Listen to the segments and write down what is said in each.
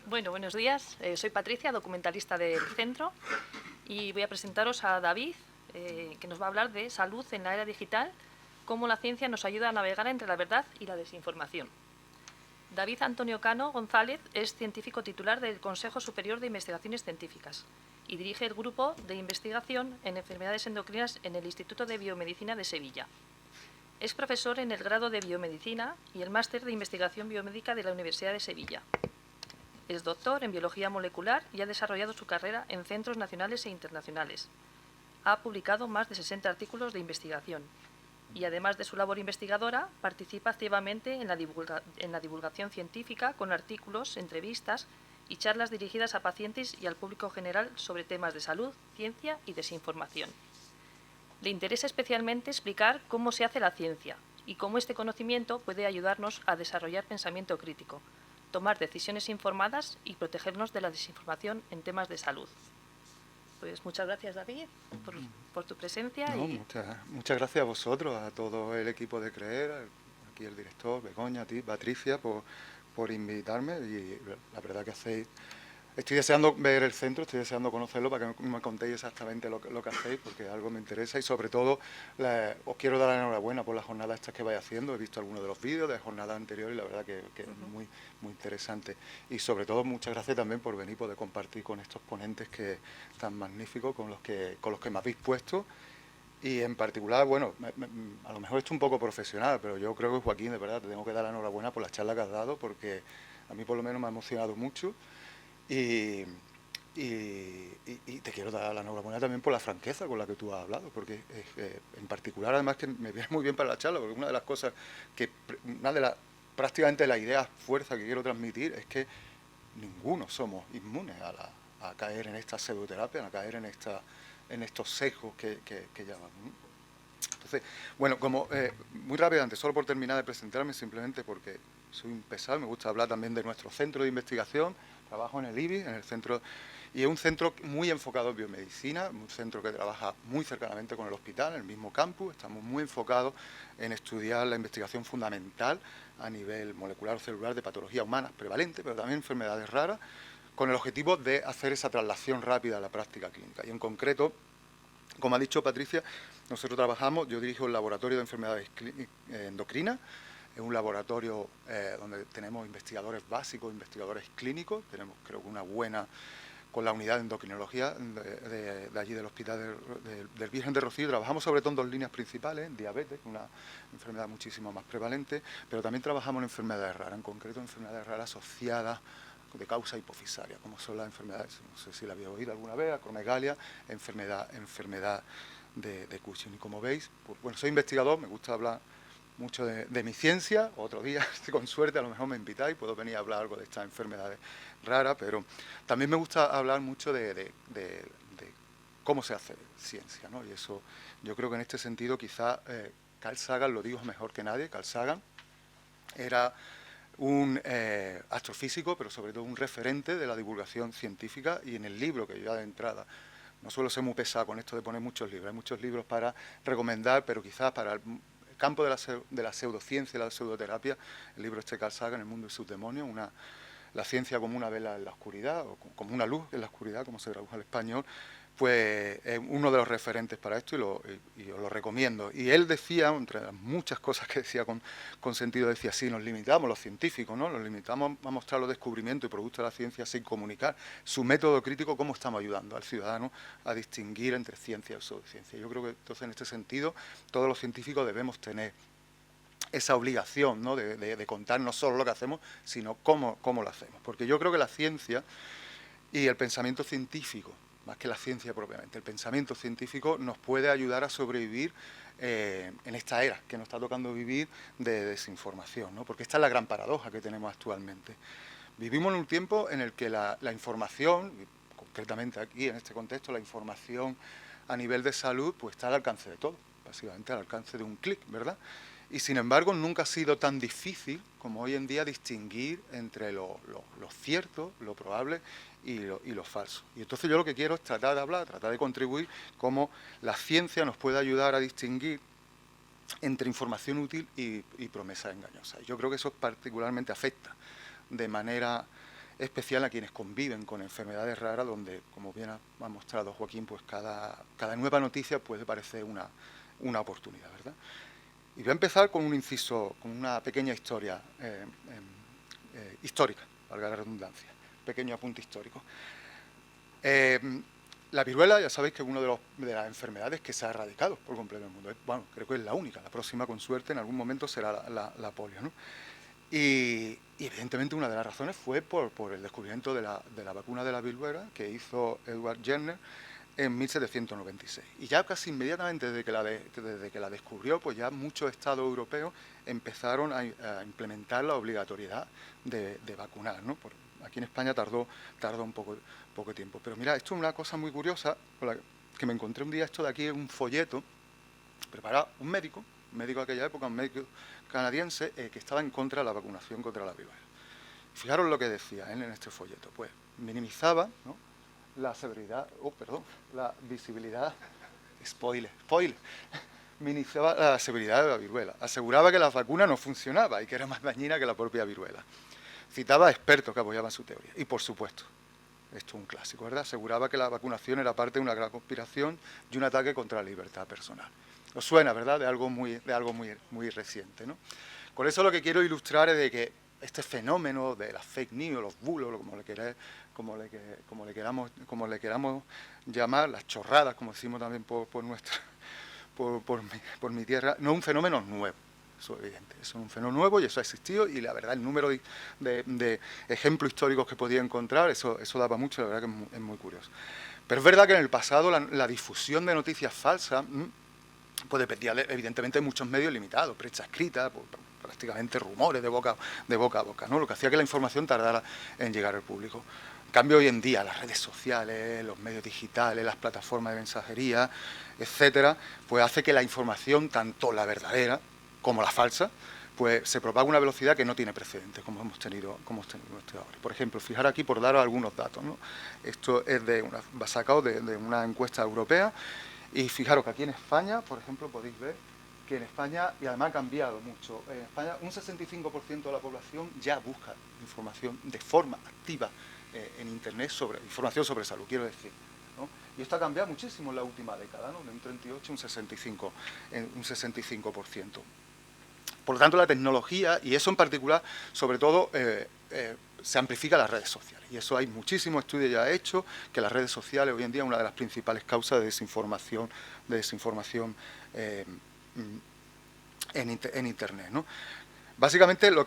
Bueno, buenos días. Soy Patricia, documentalista del centro, y voy a presentaros a David, que nos va a hablar de salud en la era digital, cómo la ciencia nos ayuda a navegar entre la verdad y la desinformación. David Antonio Cano González es científico titular del Consejo Superior de Investigaciones Científicas y dirige el grupo de investigación en enfermedades endocrinas en el Instituto de Biomedicina de Sevilla. Es profesor en el grado de Biomedicina y el máster de Investigación Biomédica de la Universidad de Sevilla. Es doctor en Biología Molecular y ha desarrollado su carrera en centros nacionales e internacionales. Ha publicado más de 60 artículos de investigación y, además de su labor investigadora, participa activamente en la divulgación científica con artículos, entrevistas y charlas dirigidas a pacientes y al público general sobre temas de salud, ciencia y desinformación. Le interesa especialmente explicar cómo se hace la ciencia y cómo este conocimiento puede ayudarnos a desarrollar pensamiento crítico, tomar decisiones informadas y protegernos de la desinformación en temas de salud. Pues muchas gracias, David, por tu presencia. No, muchas gracias a vosotros, a todo el equipo de CREER, aquí el director, Begoña, a ti, Patricia, por invitarme, y la verdad que hacéis... Estoy deseando ver el centro, estoy deseando conocerlo para que me contéis exactamente lo que hacéis, porque algo me interesa, y sobre todo os quiero dar la enhorabuena por las jornadas estas que vais haciendo. He visto algunos de los vídeos de jornadas anteriores y la verdad que es muy interesante. Y sobre todo muchas gracias también por venir, poder compartir con estos ponentes que tan magníficos con los que me habéis puesto. Y en particular, bueno, a lo mejor esto es un poco profesional, pero yo creo que, Joaquín, de verdad te tengo que dar la enhorabuena por la charla que has dado, porque a mí por lo menos me ha emocionado mucho. Y te quiero dar la enhorabuena también por la franqueza con la que tú has hablado, porque en particular, además, que me viene muy bien para la charla, porque una de las cosas prácticamente la idea fuerza que quiero transmitir es que ninguno somos inmunes a caer en esta pseudoterapia, a caer en estos sesgos que llaman. Entonces, bueno, como muy rápidamente, solo por terminar de presentarme, simplemente porque soy un pesado, me gusta hablar también de nuestro centro de investigación. Trabajo en el IBI, en el centro, y es un centro muy enfocado en biomedicina, un centro que trabaja muy cercanamente con el hospital, en el mismo campus. Estamos muy enfocados en estudiar la investigación fundamental a nivel molecular o celular de patología humana prevalente, pero también enfermedades raras, con el objetivo de hacer esa traslación rápida a la práctica clínica. Y en concreto, como ha dicho Patricia, nosotros trabajamos, yo dirijo el laboratorio de enfermedades endocrinas. Es un laboratorio donde tenemos investigadores básicos, investigadores clínicos. Tenemos, creo que, una buena con la unidad de endocrinología de allí del Hospital del Virgen de Rocío. Trabajamos sobre todo en dos líneas principales: diabetes, una enfermedad muchísimo más prevalente, pero también trabajamos en enfermedades raras, en concreto enfermedades raras asociadas de causa hipofisaria, como son las enfermedades, no sé si la habéis oído alguna vez, acromegalia, enfermedad de Cushing. Y como veis, pues, bueno, soy investigador, me gusta hablar mucho de mi ciencia. Otro día, con suerte, a lo mejor me invitáis, puedo venir a hablar algo de estas enfermedades raras, pero también me gusta hablar mucho de cómo se hace ciencia, ¿no? Y eso, yo creo que en este sentido quizá Carl Sagan lo dijo mejor que nadie. Carl Sagan era un astrofísico, pero sobre todo un referente de la divulgación científica, y en el libro que yo ya de entrada, no suelo ser muy pesado con esto de poner muchos libros, hay muchos libros para recomendar, pero quizás para el campo de la pseudociencia y la pseudoterapia, el libro este de Carl Sagan, El mundo y sus demonios, la ciencia como una vela en la oscuridad, o como una luz en la oscuridad, como se traduce al español, pues es uno de los referentes para esto, y os lo recomiendo. Y él decía, entre las muchas cosas que decía con sentido, decía: sí, nos limitamos los científicos, ¿no? Nos limitamos a mostrar los descubrimientos y productos de la ciencia sin comunicar su método crítico, cómo estamos ayudando al ciudadano a distinguir entre ciencia y pseudociencia. Yo creo que entonces, en este sentido, todos los científicos debemos tener esa obligación, ¿no?, de contar no solo lo que hacemos, sino cómo lo hacemos. Porque yo creo que la ciencia y el pensamiento científico, más que la ciencia propiamente, el pensamiento científico nos puede ayudar a sobrevivir en esta era que nos está tocando vivir de desinformación, ¿no? Porque esta es la gran paradoja que tenemos actualmente. Vivimos en un tiempo en el que la información, concretamente aquí en este contexto, la información a nivel de salud, pues está al alcance de todos, básicamente al alcance de un clic, ¿verdad? Y sin embargo nunca ha sido tan difícil como hoy en día distinguir entre lo cierto, lo probable y lo falso. Y entonces yo lo que quiero es tratar de hablar, tratar de contribuir cómo la ciencia nos puede ayudar a distinguir entre información útil y promesas engañosas. Yo creo que eso particularmente afecta de manera especial a quienes conviven con enfermedades raras, donde, como bien ha mostrado Joaquín, pues cada nueva noticia puede parecer una oportunidad, ¿verdad? Y voy a empezar con un inciso, con una pequeña historia histórica, valga la redundancia, pequeño apunte histórico. La viruela, ya sabéis que es una de las enfermedades que se ha erradicado por completo en el mundo. Bueno, creo que es la única. La próxima, con suerte, en algún momento será la polio, ¿no? Y evidentemente una de las razones fue por el descubrimiento de la vacuna de la viruela que hizo Edward Jenner en 1796. Y ya casi inmediatamente desde que la descubrió, pues ya muchos estados europeos empezaron a implementar la obligatoriedad de vacunar, ¿no? Aquí en España tardó un poco tiempo. Pero mira, esto es una cosa muy curiosa, que me encontré un día. Esto de aquí es un folleto preparado un médico de aquella época, un médico canadiense, que estaba en contra de la vacunación contra la viruela. Fijaros lo que decía en este folleto. Pues minimizaba, ¿no?, la severidad, la visibilidad, spoiler, minimizaba la severidad de la viruela, aseguraba que la vacuna no funcionaba y que era más dañina que la propia viruela. Citaba a expertos que apoyaban su teoría. Y, por supuesto, esto es un clásico, ¿verdad?, aseguraba que la vacunación era parte de una gran conspiración y un ataque contra la libertad personal. Os suena, ¿verdad?, de algo muy reciente, ¿no? Con eso lo que quiero ilustrar es de que este fenómeno de las fake news, los bulos, como le queramos llamar, las chorradas, como decimos también por mi tierra, no es un fenómeno nuevo. Eso es evidente, eso es un fenómeno nuevo y eso ha existido, y la verdad el número de ejemplos históricos que podía encontrar, eso daba mucho, la verdad que es muy curioso. Pero es verdad que en el pasado la difusión de noticias falsas pues dependía evidentemente de muchos medios limitados, prensa escrita, prácticamente rumores de boca a boca, ¿no?, lo que hacía que la información tardara en llegar al público. En cambio, hoy en día las redes sociales, los medios digitales, las plataformas de mensajería, etcétera, pues hace que la información, tanto la verdadera como la falsa, pues se propaga a una velocidad que no tiene precedentes, como hemos tenido ahora. Por ejemplo, fijar aquí por daros algunos datos, ¿no? Esto es sacado de una encuesta europea, y fijaros que aquí en España, por ejemplo, podéis ver que en España, y además ha cambiado mucho, en España un 65% de la población ya busca información de forma activa en Internet, información sobre salud, quiero decir, ¿no? Y esto ha cambiado muchísimo en la última década, ¿no?, de un 38 a un 65%. Por lo tanto, la tecnología, y eso en particular, sobre todo, se amplifica en las redes sociales. Y eso hay muchísimos estudios ya hechos, que las redes sociales hoy en día es una de las principales causas de desinformación en Internet, ¿no? Básicamente, la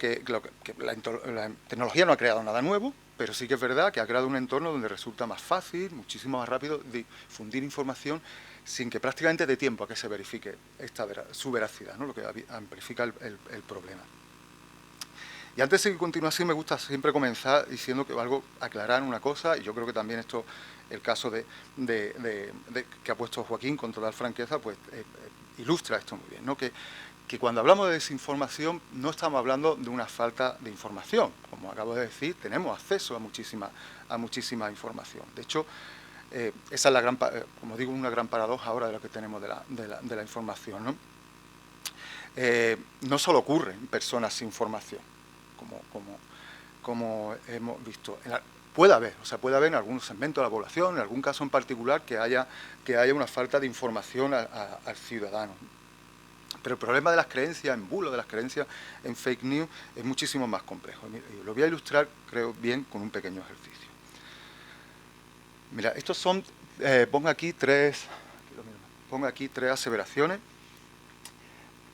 tecnología no ha creado nada nuevo, pero sí que es verdad que ha creado un entorno donde resulta más fácil, muchísimo más rápido, difundir información sin que prácticamente dé tiempo a que se verifique su veracidad, ¿no?, lo que amplifica el problema. Y antes de continuar así, me gusta siempre comenzar diciendo que valgo aclarar una cosa, y yo creo que también esto, el caso que ha puesto Joaquín con total franqueza, pues ilustra esto muy bien, ¿no?, que cuando hablamos de desinformación no estamos hablando de una falta de información. Como acabo de decir, tenemos acceso a muchísima información. De hecho, esa es como digo, una gran paradoja ahora de lo que tenemos de la información, ¿no? No solo ocurre en personas sin formación, como hemos visto. Puede haber en algunos segmentos de la población, en algún caso en particular, que haya una falta de información al ciudadano. Pero el problema de las creencias en bulos, de las creencias en fake news, es muchísimo más complejo. Y lo voy a ilustrar, creo, bien con un pequeño ejercicio. Mira, estos son, pongo aquí tres aseveraciones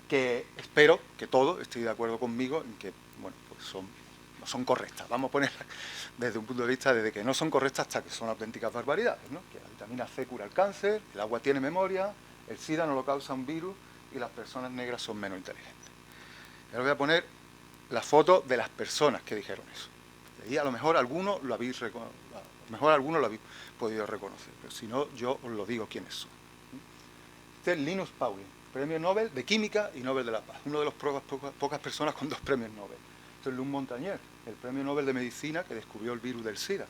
que espero que todos estéis de acuerdo conmigo en que, bueno, pues no son correctas. Vamos a ponerlas desde un punto de vista desde que no son correctas hasta que son auténticas barbaridades, ¿no? Que la vitamina C cura el cáncer, el agua tiene memoria, el SIDA no lo causa un virus y las personas negras son menos inteligentes. Ahora voy a poner la foto de las personas que dijeron eso. Y a lo mejor algunos lo habéis podido reconocer, pero si no, yo os lo digo quiénes son. Este es Linus Pauling, premio Nobel de Química y Nobel de la Paz, uno de los pocas personas con 2 premios Nobel. Este es Luc Montagnier, el premio Nobel de Medicina que descubrió el virus del SIDA.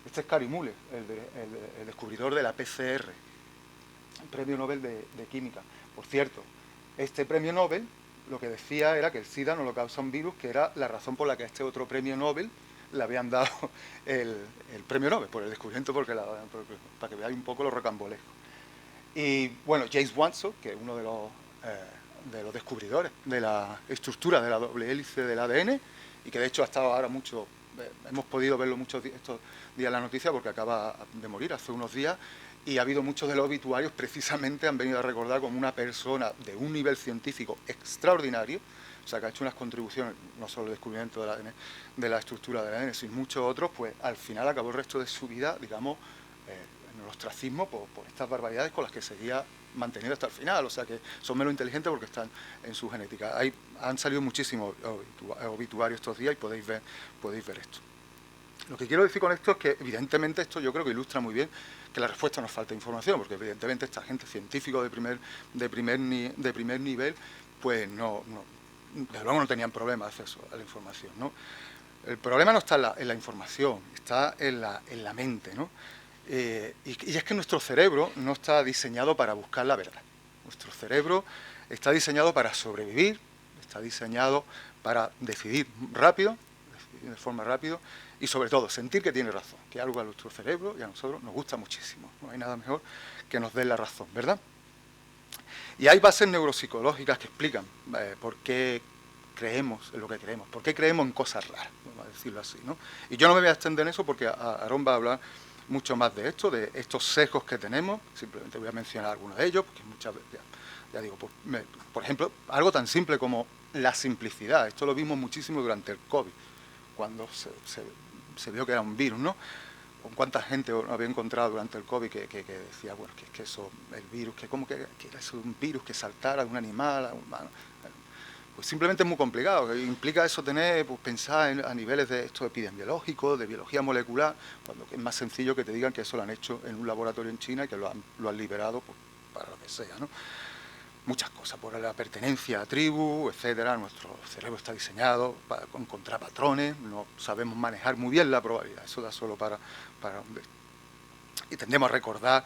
Este es Kary Müller, el descubridor de la PCR, el premio Nobel de Química. Por cierto, este premio Nobel lo que decía era que el SIDA no lo causa un virus, que era la razón por la que este otro premio Nobel le habían dado el premio Nobel por el descubrimiento, para que veáis un poco lo rocambolesco. Y bueno, James Watson, que es uno de los descubridores de la estructura de la doble hélice del ADN, y que de hecho ha estado ahora mucho, hemos podido verlo estos días en la noticia porque acaba de morir hace unos días, y ha habido muchos de los obituarios precisamente han venido a recordar como una persona de un nivel científico extraordinario, o sea que ha hecho unas contribuciones, no solo el descubrimiento del ADN, de la estructura del ADN, sino muchos otros, pues al final acabó el resto de su vida, digamos, en el ostracismo por estas barbaridades con las que seguía mantenido hasta el final, o sea que son menos inteligentes porque están en su genética. Han salido muchísimos obituarios estos días y podéis ver esto. Lo que quiero decir con esto es que evidentemente esto yo creo que ilustra muy bien que la respuesta nos falta información, porque evidentemente esta gente científica de primer nivel, pues desde luego no tenían problema de acceso a la información, ¿no? El problema no está en la información, está en la mente, ¿no? Y es que nuestro cerebro no está diseñado para buscar la verdad. Nuestro cerebro está diseñado para sobrevivir, está diseñado para decidir rápido, de forma rápida, y sobre todo sentir que tiene razón, que algo a nuestro cerebro y a nosotros nos gusta muchísimo. No hay nada mejor que nos dé la razón, ¿verdad? Y hay bases neuropsicológicas que explican por qué creemos en lo que creemos, por qué creemos en cosas raras, vamos a decirlo así, ¿no? Y yo no me voy a extender en eso porque Aarón va a hablar mucho más de esto, de estos sesgos que tenemos. Simplemente voy a mencionar algunos de ellos, porque muchas veces, ya digo, por ejemplo, algo tan simple como la simplicidad. Esto lo vimos muchísimo durante el COVID, cuando se vio que era un virus, ¿no? Con cuánta gente había encontrado durante el COVID que decía, bueno, que eso, el virus, que como que era eso un virus que saltara de un animal a un humano. Pues simplemente es muy complicado. Implica eso pues, pensar a niveles de esto epidemiológico, de biología molecular, cuando es más sencillo que te digan que eso lo han hecho en un laboratorio en China y que lo han liberado pues, para lo que sea, ¿no? Muchas cosas, por la pertenencia a tribu, etcétera. Nuestro cerebro está diseñado para encontrar patrones, no sabemos manejar muy bien la probabilidad, eso da solo para y tendemos a recordar,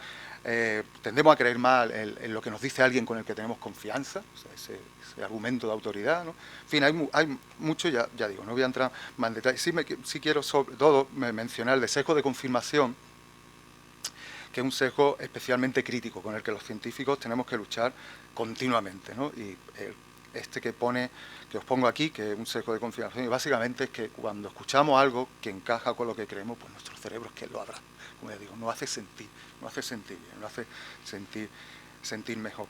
tendemos a creer más en lo que nos dice alguien con el que tenemos confianza, o sea, ese argumento de autoridad, ¿no? En fin, hay mucho, ya digo, no voy a entrar más en detalle. Sí quiero sobre todo mencionar el de sesgo de confirmación, que es un sesgo especialmente crítico con el que los científicos tenemos que luchar continuamente, ¿no? Y que os pongo aquí, que es un sesgo de confirmación, y básicamente es que cuando escuchamos algo que encaja con lo que creemos, pues nuestro cerebro es que lo habrá, como ya digo, nos hace sentir bien, nos hace sentir mejor.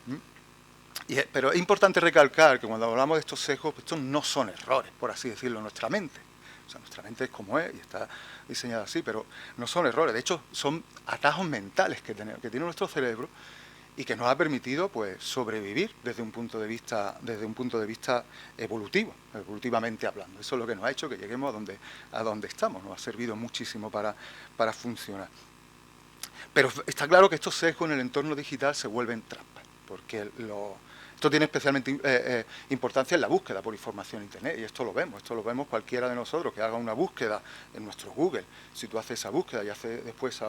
Pero es importante recalcar que cuando hablamos de estos sesgos, pues estos no son errores, por así decirlo, en nuestra mente. O sea, nuestra mente es como es y está diseñada así, pero no son errores. De hecho, son atajos mentales que tiene nuestro cerebro y que nos ha permitido pues sobrevivir desde un punto de vista evolutivo, evolutivamente hablando. Eso es lo que nos ha hecho que lleguemos a donde estamos. Nos ha servido muchísimo para funcionar. Pero está claro que estos sesgos en el entorno digital se vuelven trampas, porque esto tiene especialmente importancia en la búsqueda por información en Internet, y esto lo vemos cualquiera de nosotros que haga una búsqueda en nuestro Google. Si tú haces esa búsqueda y haces después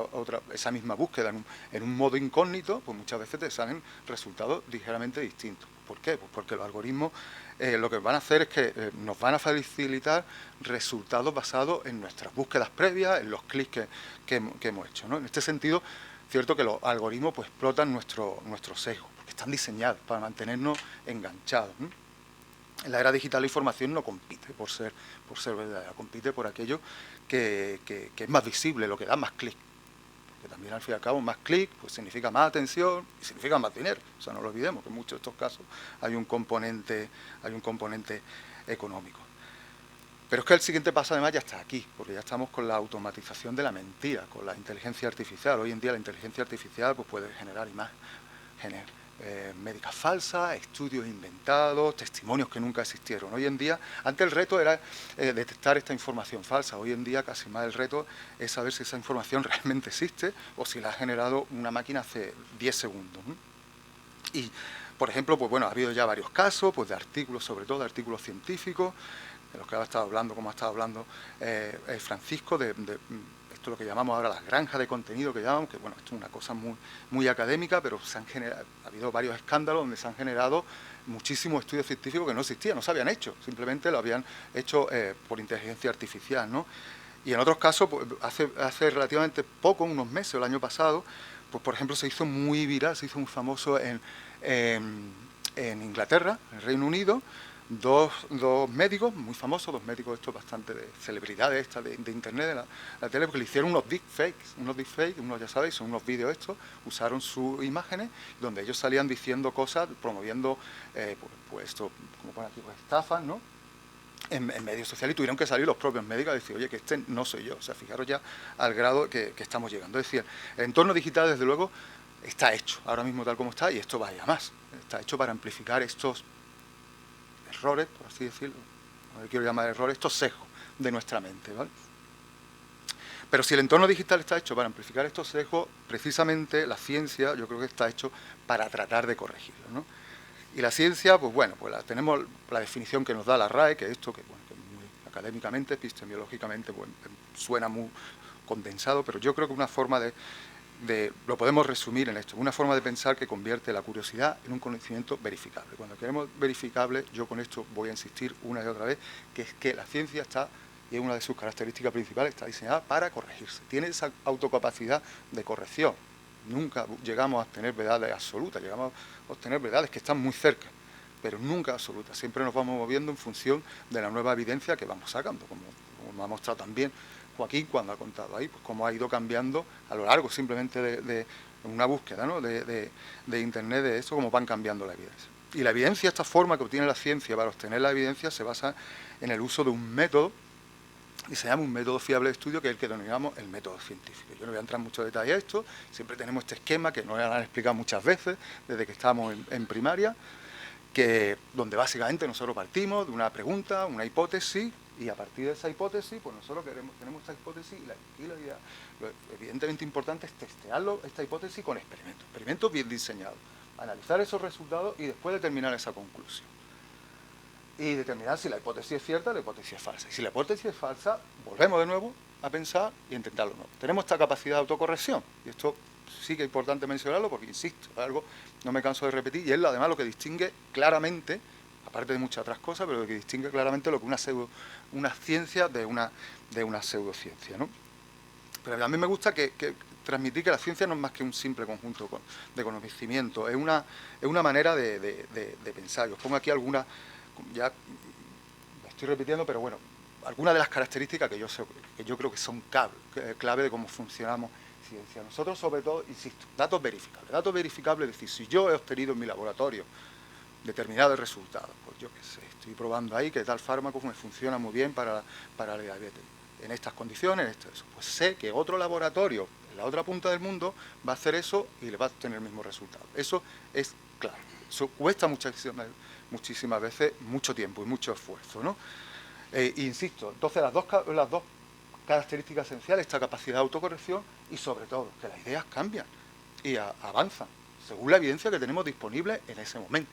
esa misma búsqueda en un modo incógnito, pues muchas veces te salen resultados ligeramente distintos. ¿Por qué? Pues porque los algoritmos lo que van a hacer es que nos van a facilitar resultados basados en nuestras búsquedas previas, en los clics que hemos hecho, ¿no? En este sentido, cierto que los algoritmos pues explotan nuestro sesgo, porque están diseñados para mantenernos enganchados, ¿no? En la era digital la información no compite por ser verdadera, compite por aquello que es más visible, lo que da más clic. Que también al fin y al cabo más clic pues significa más atención y significa más dinero. O sea, no lo olvidemos que en muchos de estos casos hay un componente económico. Pero es que el siguiente paso además ya está aquí, porque ya estamos con la automatización de la mentira, con la inteligencia artificial. Hoy en día la inteligencia artificial pues, puede generar imágenes médicas falsas, estudios inventados, testimonios que nunca existieron. Hoy en día, antes el reto era detectar esta información falsa. Hoy en día casi más el reto es saber si esa información realmente existe o si la ha generado una máquina hace 10 segundos. Y, por ejemplo, pues bueno, ha habido ya varios casos pues, de artículos, sobre todo de artículos científicos, de los que ha estado hablando, como ha estado hablando Francisco, de esto es lo que llamamos ahora las granjas de contenido, que llamamos, que bueno, esto es una cosa muy académica, pero ha habido varios escándalos donde se han generado muchísimos estudios científicos que no existían, no se habían hecho, simplemente lo habían hecho por inteligencia artificial, ¿no? Y en otros casos, pues, hace relativamente poco, unos meses, el año pasado, pues por ejemplo se hizo muy viral, se hizo muy famoso en Inglaterra, en el Reino Unido, dos médicos muy famosos, dos médicos estos bastante de celebridades estas de internet, de la tele, porque le hicieron unos deepfakes, unos ya sabéis, son unos vídeos estos, usaron sus imágenes, donde ellos salían diciendo cosas, promoviendo, pues esto, como pone aquí, pues estafas, ¿no?, en medios sociales, y tuvieron que salir los propios médicos a decir, oye, que este no soy yo. O sea, fijaros ya al grado que estamos llegando. Es decir, el entorno digital, desde luego, está hecho ahora mismo tal como está, y esto vaya más. Está hecho para amplificar estos errores, por así decirlo, no le quiero llamar errores, estos sesgos de nuestra mente, ¿vale? Pero si el entorno digital está hecho para amplificar estos sesgos, precisamente la ciencia yo creo que está hecho para tratar de corregirlo, ¿no? Y la ciencia, pues bueno, pues tenemos la definición que nos da la RAE, que esto, que, bueno, que muy académicamente, epistemológicamente, pues, suena muy condensado, pero yo creo que una forma lo podemos resumir en esto, una forma de pensar que convierte la curiosidad en un conocimiento verificable. Cuando queremos verificable, yo con esto voy a insistir una y otra vez, que es que la ciencia está, y es una de sus características principales, está diseñada para corregirse, tiene esa autocapacidad de corrección. Nunca llegamos a obtener verdades absolutas, llegamos a obtener verdades que están muy cerca, pero nunca absolutas. Siempre nos vamos moviendo en función de la nueva evidencia que vamos sacando, como ha mostrado también Joaquín cuando ha contado ahí, pues cómo ha ido cambiando a lo largo simplemente de una búsqueda, ¿no?, de Internet, de eso, cómo van cambiando la evidencia. Y la evidencia, esta forma que obtiene la ciencia para obtener la evidencia, se basa en el uso de un método, y se llama un método fiable de estudio, que es el que denominamos el método científico. Yo no voy a entrar en mucho detalle a esto, siempre tenemos este esquema que nos han explicado muchas veces desde que estábamos en primaria, donde básicamente nosotros partimos de una pregunta, una hipótesis, y a partir de esa hipótesis, pues nosotros tenemos esta hipótesis, y lo evidentemente importante es testearlo, esta hipótesis, con experimentos bien diseñados, analizar esos resultados y después determinar esa conclusión. Y determinar si la hipótesis es cierta o la hipótesis es falsa. Y si la hipótesis es falsa, volvemos de nuevo a pensar y a intentarlo de nuevo. Tenemos esta capacidad de autocorrección, y esto sí que es importante mencionarlo porque, insisto, es algo, no me canso de repetir, y es además lo que distingue claramente, aparte de muchas otras cosas, pero lo que distingue claramente lo que una ciencia de una pseudociencia, ¿no? Pero a mí me gusta transmitir que la ciencia no es más que un simple conjunto de conocimientos, es una manera de pensar. Yo os pongo aquí algunas, ya me estoy repitiendo, pero bueno, algunas de las características que yo creo que son clave de cómo funcionamos ciencia. Nosotros, sobre todo, insisto, datos verificables. Datos verificables, es decir, si yo he obtenido en mi laboratorio determinados resultados, pues yo qué sé, estoy probando ahí que tal fármaco me funciona muy bien para la diabetes, en estas condiciones, eso. Pues sé que otro laboratorio en la otra punta del mundo va a hacer eso y le va a tener el mismo resultado. Eso es claro. Eso cuesta muchísimas veces mucho tiempo y mucho esfuerzo, ¿no? Insisto, entonces las dos características esenciales, esta capacidad de autocorrección, y sobre todo que las ideas cambian y avanzan según la evidencia que tenemos disponible en ese momento.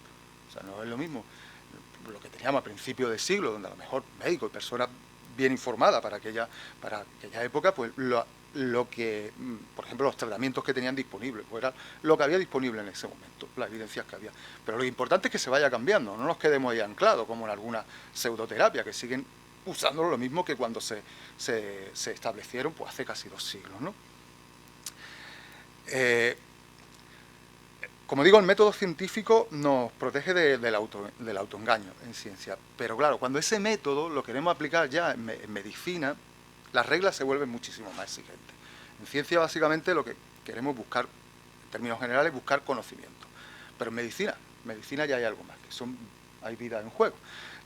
O sea, no es lo mismo lo que teníamos a principios de siglo, donde a lo mejor médicos y personas bien informadas para aquella época, pues lo que, por ejemplo, los tratamientos que tenían disponibles, pues era lo que había disponible en ese momento, las evidencias que había. Pero lo importante es que se vaya cambiando, no nos quedemos ahí anclados, como en alguna pseudoterapia, que siguen usándolo lo mismo que cuando se establecieron, pues hace casi 2 siglos, ¿no? Como digo, el método científico nos protege del autoengaño en ciencia, pero claro, cuando ese método lo queremos aplicar ya en medicina, las reglas se vuelven muchísimo más exigentes. En ciencia, básicamente, lo que queremos buscar, en términos generales, buscar conocimiento. Pero en medicina ya hay algo más, hay vida en juego.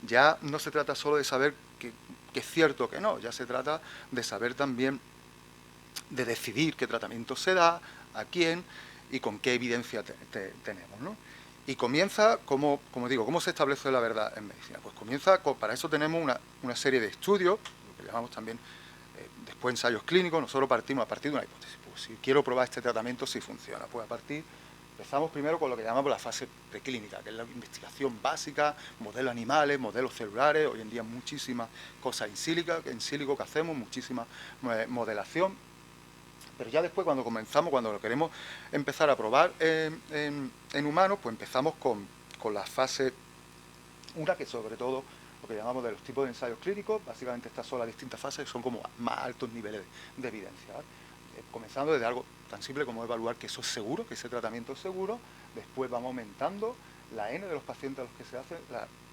Ya no se trata solo de saber que es cierto o que no, ya se trata de saber también, de decidir qué tratamiento se da, a quién y con qué evidencia tenemos, ¿no? Y comienza, como digo, ¿cómo se establece la verdad en medicina? Pues comienza, para eso tenemos una serie de estudios, lo que llamamos también después ensayos clínicos. Nosotros partimos a partir de una hipótesis. Pues si quiero probar este tratamiento, si funciona, pues empezamos primero con lo que llamamos la fase preclínica, que es la investigación básica, modelos animales, modelos celulares, hoy en día muchísimas cosas en sílico que hacemos, muchísima modelación. Pero ya después, cuando lo queremos empezar a probar en humanos, pues empezamos con la fase 1, que sobre todo lo que llamamos de los tipos de ensayos clínicos. Básicamente estas son las distintas fases, son como más altos niveles de evidencia, ¿vale? Comenzando desde algo tan simple como evaluar que eso es seguro, que ese tratamiento es seguro. Después vamos aumentando la N de los pacientes a los que se hace,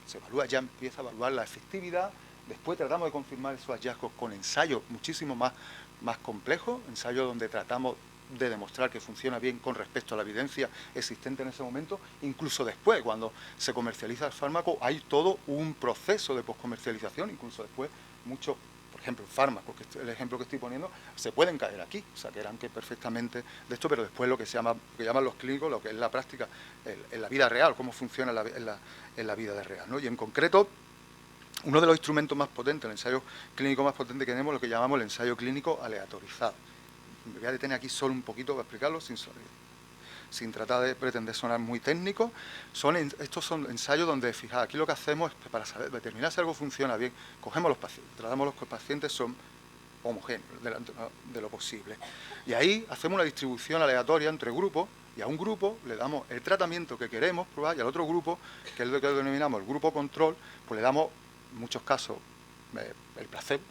se evalúa, ya empieza a evaluar la efectividad. Después tratamos de confirmar esos hallazgos con ensayos muchísimo más complejos, ensayos donde tratamos de demostrar que funciona bien con respecto a la evidencia existente en ese momento. Incluso después, cuando se comercializa el fármaco, hay todo un proceso de poscomercialización. Incluso después, muchos, por ejemplo, fármacos, que el ejemplo que estoy poniendo, se pueden caer aquí, o sea, que eran que perfectamente de esto, pero después lo que llaman los clínicos, lo que es la práctica, en la vida real, cómo funciona en la vida real, ¿no? Y en concreto, uno de los instrumentos más potentes, el ensayo clínico más potente que tenemos, lo que llamamos el ensayo clínico aleatorizado. Me voy a detener aquí solo un poquito para explicarlo, sin tratar de pretender sonar muy técnico. Estos son ensayos donde, fijaos, aquí lo que hacemos es, para saber, determinar si algo funciona bien, cogemos los pacientes, tratamos los pacientes, son homogéneos de lo posible. Y ahí hacemos una distribución aleatoria entre grupos, y a un grupo le damos el tratamiento que queremos probar, y al otro grupo, que es lo que denominamos el grupo control, pues le damos, en muchos casos, el placebo,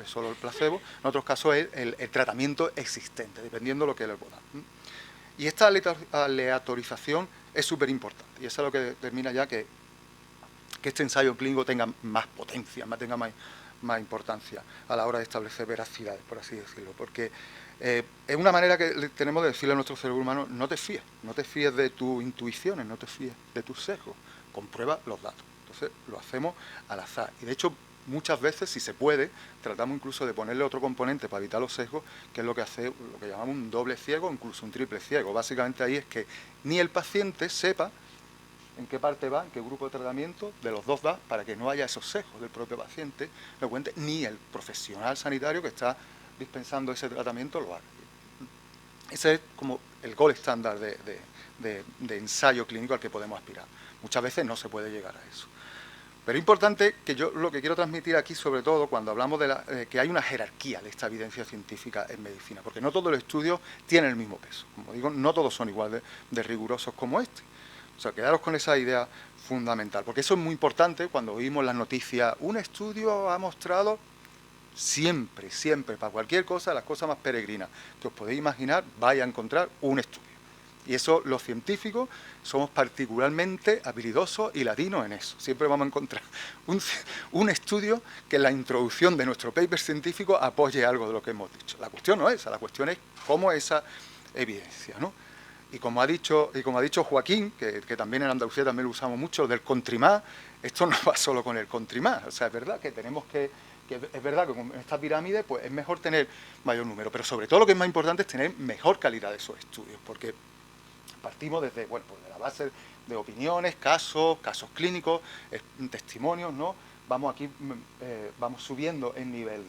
solo el placebo, en otros casos es el tratamiento existente, dependiendo de lo que le podamos. Y esta aleatorización es súper importante, y eso es lo que determina ya que este ensayo clínico tenga más potencia, tenga más importancia a la hora de establecer veracidades, por así decirlo, porque es una manera que tenemos de decirle a nuestro cerebro humano: no te fíes de tus intuiciones, no te fíes de tus sesgos, comprueba los datos. Entonces lo hacemos al azar, y de hecho muchas veces, si se puede, tratamos incluso de ponerle otro componente para evitar los sesgos, que es lo que hace lo que llamamos un doble ciego, incluso un triple ciego. Básicamente ahí es que ni el paciente sepa en qué parte va, en qué grupo de tratamiento de los dos va, para que no haya esos sesgos del propio paciente, lo cuente, ni el profesional sanitario que está dispensando ese tratamiento lo haga. Ese es como el gold estándar de ensayo clínico al que podemos aspirar. Muchas veces no se puede llegar a eso. Pero es importante que yo lo que quiero transmitir aquí, sobre todo cuando hablamos de que hay una jerarquía de esta evidencia científica en medicina, porque no todos los estudios tienen el mismo peso. Como digo, no todos son igual de rigurosos como este. O sea, quedaros con esa idea fundamental, porque eso es muy importante cuando oímos las noticias. Un estudio ha mostrado, siempre, para cualquier cosa, las cosas más peregrinas que os podéis imaginar, vais a encontrar un estudio. Y eso, los científicos, somos particularmente habilidosos y latinos en eso. Siempre vamos a encontrar un estudio que en la introducción de nuestro paper científico apoye algo de lo que hemos dicho. La cuestión no es esa, la cuestión es cómo esa evidencia, ¿no? Y como ha dicho Joaquín, que también en Andalucía también lo usamos mucho, del Contrimás, esto no va solo con el Contrimás. O sea, es verdad que tenemos que es verdad que en esta pirámide pues es mejor tener mayor número, pero sobre todo lo que es más importante es tener mejor calidad de esos estudios, porque partimos desde, bueno, pues de la base de opiniones, casos clínicos, testimonios, ¿no? Vamos aquí, vamos subiendo el nivel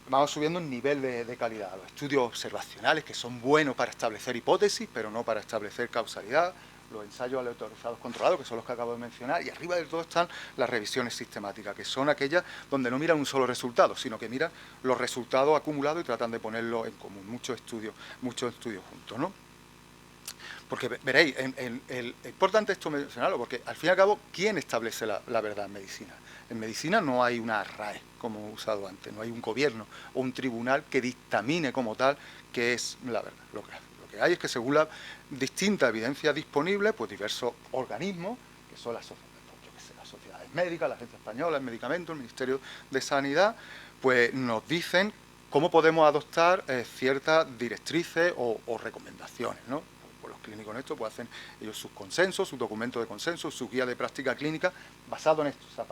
vamos subiendo el nivel de calidad. Los estudios observacionales, que son buenos para establecer hipótesis, pero no para establecer causalidad. Los ensayos aleatorizados controlados, que son los que acabo de mencionar, y arriba de todo están las revisiones sistemáticas, que son aquellas donde no miran un solo resultado, sino que miran los resultados acumulados y tratan de ponerlos en común, muchos estudios juntos, ¿no? Porque veréis, es importante esto mencionarlo, porque al fin y al cabo, ¿quién establece la verdad en medicina? En medicina no hay una RAE, como he usado antes, no hay un gobierno o un tribunal que dictamine como tal qué es la verdad. Lo que hay es que, según la distinta evidencia disponible, pues diversos organismos, que son las sociedades médicas, la Agencia Española, el Medicamento, el Ministerio de Sanidad, pues nos dicen cómo podemos adoptar ciertas directrices o recomendaciones, ¿no? Pues los clínicos en esto pues hacen ellos sus consensos, sus documentos de consenso, su guía de práctica clínica, basado en esto, o sea,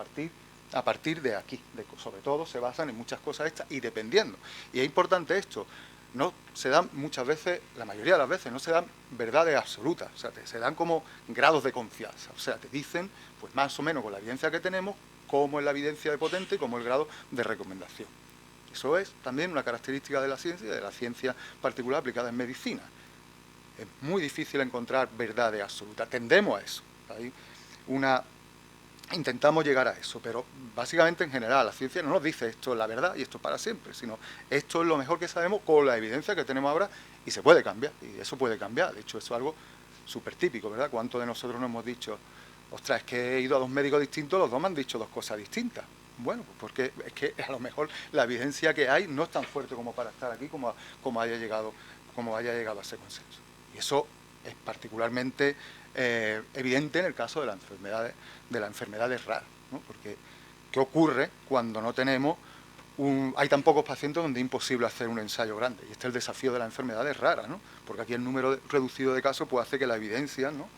a partir de aquí, sobre todo se basan en muchas cosas estas y dependiendo. Y es importante esto, no se dan muchas veces, la mayoría de las veces, no se dan verdades absolutas, o sea, se dan como grados de confianza, o sea, te dicen, pues más o menos con la evidencia que tenemos, cómo es la evidencia de potente y cómo es el grado de recomendación. Eso es también una característica de la ciencia particular aplicada en medicina. Es muy difícil encontrar verdades absolutas, tendemos a eso. Intentamos llegar a eso, pero básicamente en general la ciencia no nos dice esto es la verdad y esto es para siempre, sino esto es lo mejor que sabemos con la evidencia que tenemos ahora y se puede cambiar, y eso puede cambiar. De hecho, eso es algo súper típico, ¿verdad? ¿Cuántos de nosotros nos hemos dicho, ostras, es que he ido a 2 médicos distintos, los 2 me han dicho 2 cosas distintas. Bueno, pues porque es que a lo mejor la evidencia que hay no es tan fuerte como para estar aquí, como haya llegado a ese consenso. Y eso es particularmente evidente en el caso de las enfermedades raras, ¿no? Porque ¿qué ocurre cuando no tenemos hay tan pocos pacientes donde es imposible hacer un ensayo grande? Y este es el desafío de las enfermedades raras, ¿no? Porque aquí el número reducido de casos pues hace que la evidencia, ¿no?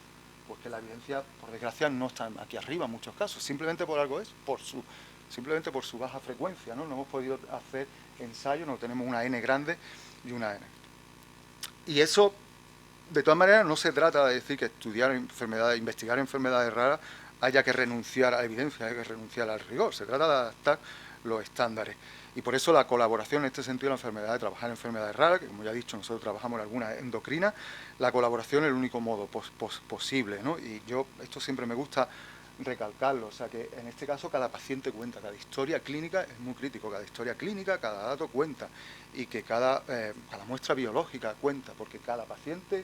Pues que la evidencia, por desgracia, no está aquí arriba en muchos casos. Simplemente por algo simplemente por su baja frecuencia, ¿no? No hemos podido hacer ensayos, no tenemos una N grande y una N. Y eso, de todas maneras, no se trata de decir que investigar enfermedades raras haya que renunciar a la evidencia, haya que renunciar al rigor. Se trata de adaptar los estándares. Y por eso la colaboración en este sentido, la enfermedad de trabajar en enfermedades raras, que como ya he dicho, nosotros trabajamos en algunas endocrinas, la colaboración es el único modo posible, ¿no? Y esto siempre me gusta recalcarlo, o sea que en este caso cada paciente cuenta, cada historia clínica es muy crítico, cada historia clínica, cada dato cuenta, y que cada muestra biológica cuenta, porque cada paciente,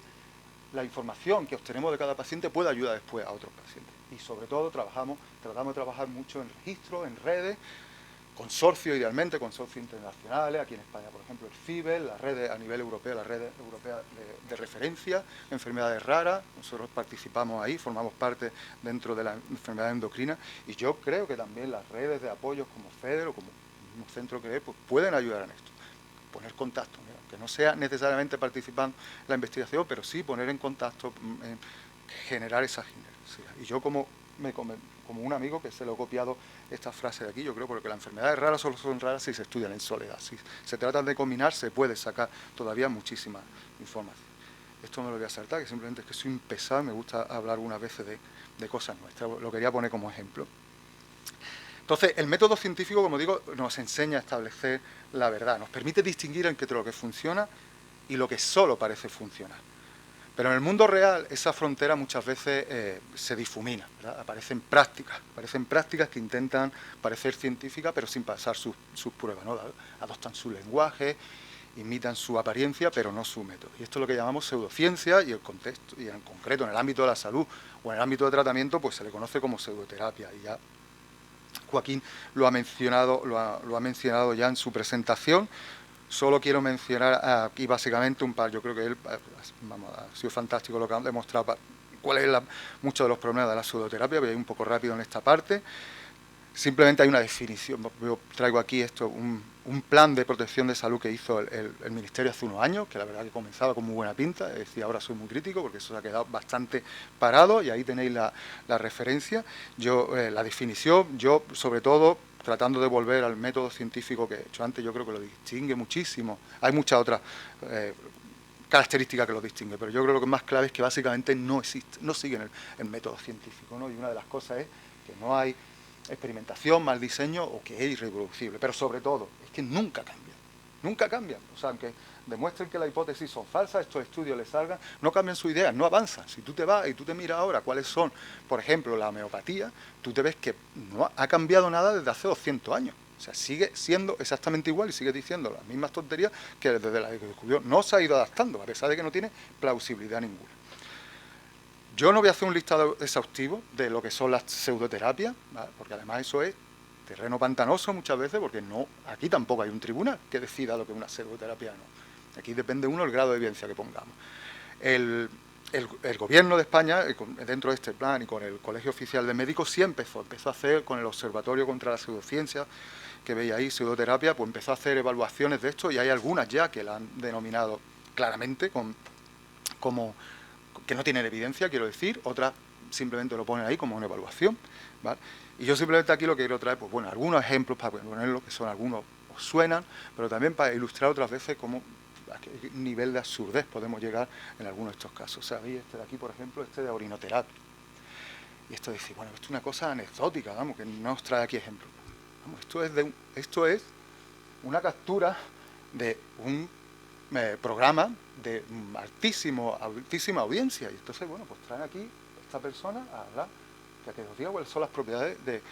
la información que obtenemos de cada paciente puede ayudar después a otros pacientes. Y sobre todo tratamos de trabajar mucho en registros, en redes, consorcios idealmente, consorcios internacionales, aquí en España por ejemplo el FIBEL, las redes a nivel europeo, la red europea de referencia, enfermedades raras, nosotros participamos ahí, formamos parte dentro de la enfermedad endocrina, y yo creo que también las redes de apoyos como FEDER o como un centro que es, pues pueden ayudar en esto, poner contacto, ¿no? Que no sea necesariamente participando en la investigación, pero sí poner en contacto, generar esa generosidad. Y yo como un amigo que se lo he copiado esta frase de aquí, yo creo, porque las enfermedades raras solo son raras si se estudian en soledad. Si se tratan de combinar, se puede sacar todavía muchísima información. Esto me lo voy a saltar, que simplemente es que soy un pesado y me gusta hablar algunas veces de cosas nuestras. Lo quería poner como ejemplo. Entonces, el método científico, como digo, nos enseña a establecer la verdad, nos permite distinguir entre lo que funciona y lo que solo parece funcionar. Pero en el mundo real esa frontera muchas veces se difumina, ¿verdad? Aparecen prácticas que intentan parecer científicas pero sin pasar sus pruebas, ¿no? Adoptan su lenguaje, imitan su apariencia pero no su método. Y esto es lo que llamamos pseudociencia, y el contexto, y en concreto en el ámbito de la salud o en el ámbito de tratamiento, pues se le conoce como pseudoterapia. Y ya Joaquín lo ha mencionado ya en su presentación. Solo quiero mencionar aquí básicamente un par. Yo creo que él ha sido fantástico lo que ha demostrado cuál es muchos de los problemas de la pseudoterapia. Voy a ir un poco rápido en esta parte. Simplemente hay una definición. Yo traigo aquí un plan de protección de salud que hizo el Ministerio hace unos años, que la verdad que comenzaba con muy buena pinta. Es decir, ahora soy muy crítico porque eso se ha quedado bastante parado, y ahí tenéis la referencia. La definición, yo sobre todo tratando de volver al método científico que he hecho antes, yo creo que lo distingue muchísimo. Hay muchas otras características que lo distingue, pero yo creo que lo que es más clave es que básicamente no siguen el método científico, ¿no? Y una de las cosas es que no hay experimentación, mal diseño, o que es irreproducible, pero sobre todo es que nunca cambian, o sea, aunque demuestren que las hipótesis son falsas, estos estudios les salgan, no cambian su idea, no avanzan. Si tú te vas y tú te miras ahora cuáles son, por ejemplo, la homeopatía, tú te ves que no ha cambiado nada desde hace 200 años, o sea, sigue siendo exactamente igual y sigue diciendo las mismas tonterías que desde la que descubrió. No se ha ido adaptando, a pesar de que no tiene plausibilidad ninguna. Yo no voy a hacer un listado exhaustivo de lo que son las pseudoterapias, ¿vale? Porque además eso es terreno pantanoso muchas veces, porque aquí tampoco hay un tribunal que decida lo que es una pseudoterapia o no. Aquí depende uno del grado de evidencia que pongamos. El gobierno de España, dentro de este plan y con el Colegio Oficial de Médicos, sí empezó a hacer con el Observatorio contra la Pseudociencia, que veis ahí, pseudoterapia, pues empezó a hacer evaluaciones de esto, y hay algunas ya que la han denominado claramente como que no tienen evidencia, quiero decir, otras simplemente lo ponen ahí como una evaluación, ¿vale? Y yo simplemente aquí lo que quiero traer, pues bueno, algunos ejemplos para ponerlo, que son algunos os suenan, pero también para ilustrar otras veces cómo a qué nivel de absurdez podemos llegar en algunos de estos casos. ¿Sabéis? Este de aquí, por ejemplo, de orinoterapia. Y esto decir, bueno, esto es una cosa anecdótica, vamos, que no os trae aquí ejemplos. Vamos, esto es una captura de un programa de altísima audiencia, y entonces, bueno, pues traen aquí esta persona a hablar, que os diga cuáles son las propiedades de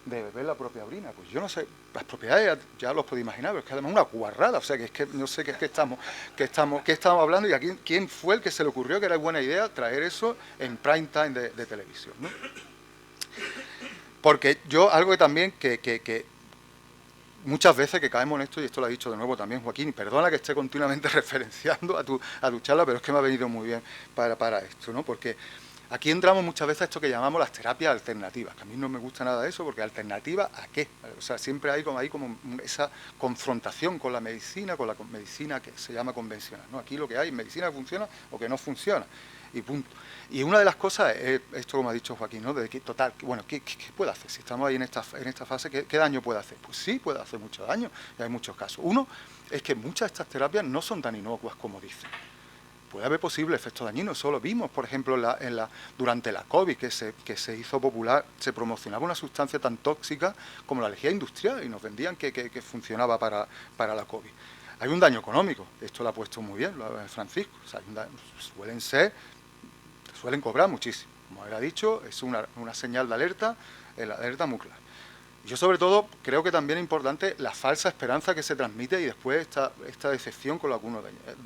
beber la propia orina. Pues yo no sé, las propiedades ya los podéis imaginar, pero es que además es una guarrada, o sea, que es que no sé qué estamos hablando, y aquí quién fue el que se le ocurrió que era buena idea traer eso en prime time de televisión, ¿no? Porque yo, algo que también, que muchas veces que caemos en esto, y esto lo ha dicho de nuevo también Joaquín, y perdona que esté continuamente referenciando a tu charla, pero es que me ha venido muy bien para esto, ¿no? Porque aquí entramos muchas veces a esto que llamamos las terapias alternativas, que a mí no me gusta nada eso, porque alternativa ¿a qué? O sea, siempre hay como esa confrontación con la medicina que se llama convencional, ¿no? Aquí lo que hay es medicina que funciona o que no funciona, y punto. Y una de las cosas es esto, como ha dicho Joaquín, ¿no? De que, total, bueno, ¿qué puede hacer? Si estamos ahí en esta fase, ¿qué daño puede hacer? Pues sí, puede hacer mucho daño, y hay muchos casos. Uno es que muchas de estas terapias no son tan inocuas como dicen. Puede haber posibles efectos dañinos. Eso lo vimos, por ejemplo, durante la COVID, que se hizo popular, se promocionaba una sustancia tan tóxica como la lejía industrial, y nos vendían que funcionaba para la COVID. Hay un daño económico, esto lo ha puesto muy bien Francisco, o sea, suelen cobrar muchísimo. Como él ha dicho, es una señal de alerta, la alerta muy clara. Yo sobre todo creo que también es importante la falsa esperanza que se transmite y después esta decepción con la que uno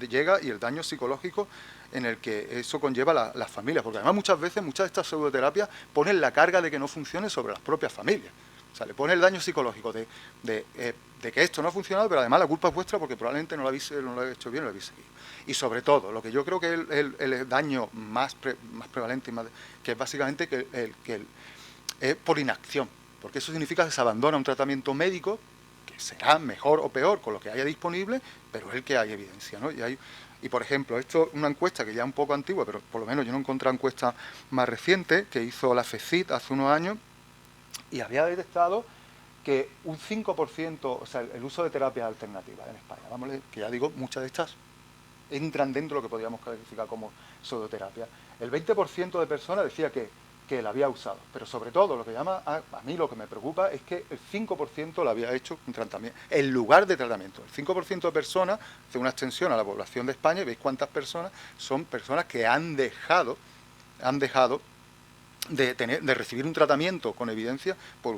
llega y el daño psicológico en el que eso conlleva las familias. Porque además muchas veces, muchas de estas pseudoterapias ponen la carga de que no funcione sobre las propias familias. O sea, le pone el daño psicológico de que esto no ha funcionado, pero además la culpa es vuestra porque probablemente no lo habéis hecho bien, no lo habéis seguido. Y sobre todo, lo que yo creo que es el daño más prevalente, que es básicamente es por inacción. Porque eso significa que se abandona un tratamiento médico que será mejor o peor con lo que haya disponible, pero es el que hay evidencia, ¿no? Y por ejemplo, esto es una encuesta que ya es un poco antigua, pero por lo menos yo no he encontrado encuesta más reciente, que hizo la FECIT hace unos años, y había detectado que un 5%, o sea, el uso de terapias alternativas en España, vamos, que ya digo, muchas de estas entran dentro de lo que podríamos calificar como pseudoterapia. El 20% de personas decía que la había usado, pero sobre todo lo que llama a mí lo que me preocupa es que el 5% lo había hecho un tratamiento, en lugar de tratamiento. El 5% de personas hace una extensión a la población de España y veis cuántas personas son personas que han dejado de recibir un tratamiento con evidencia por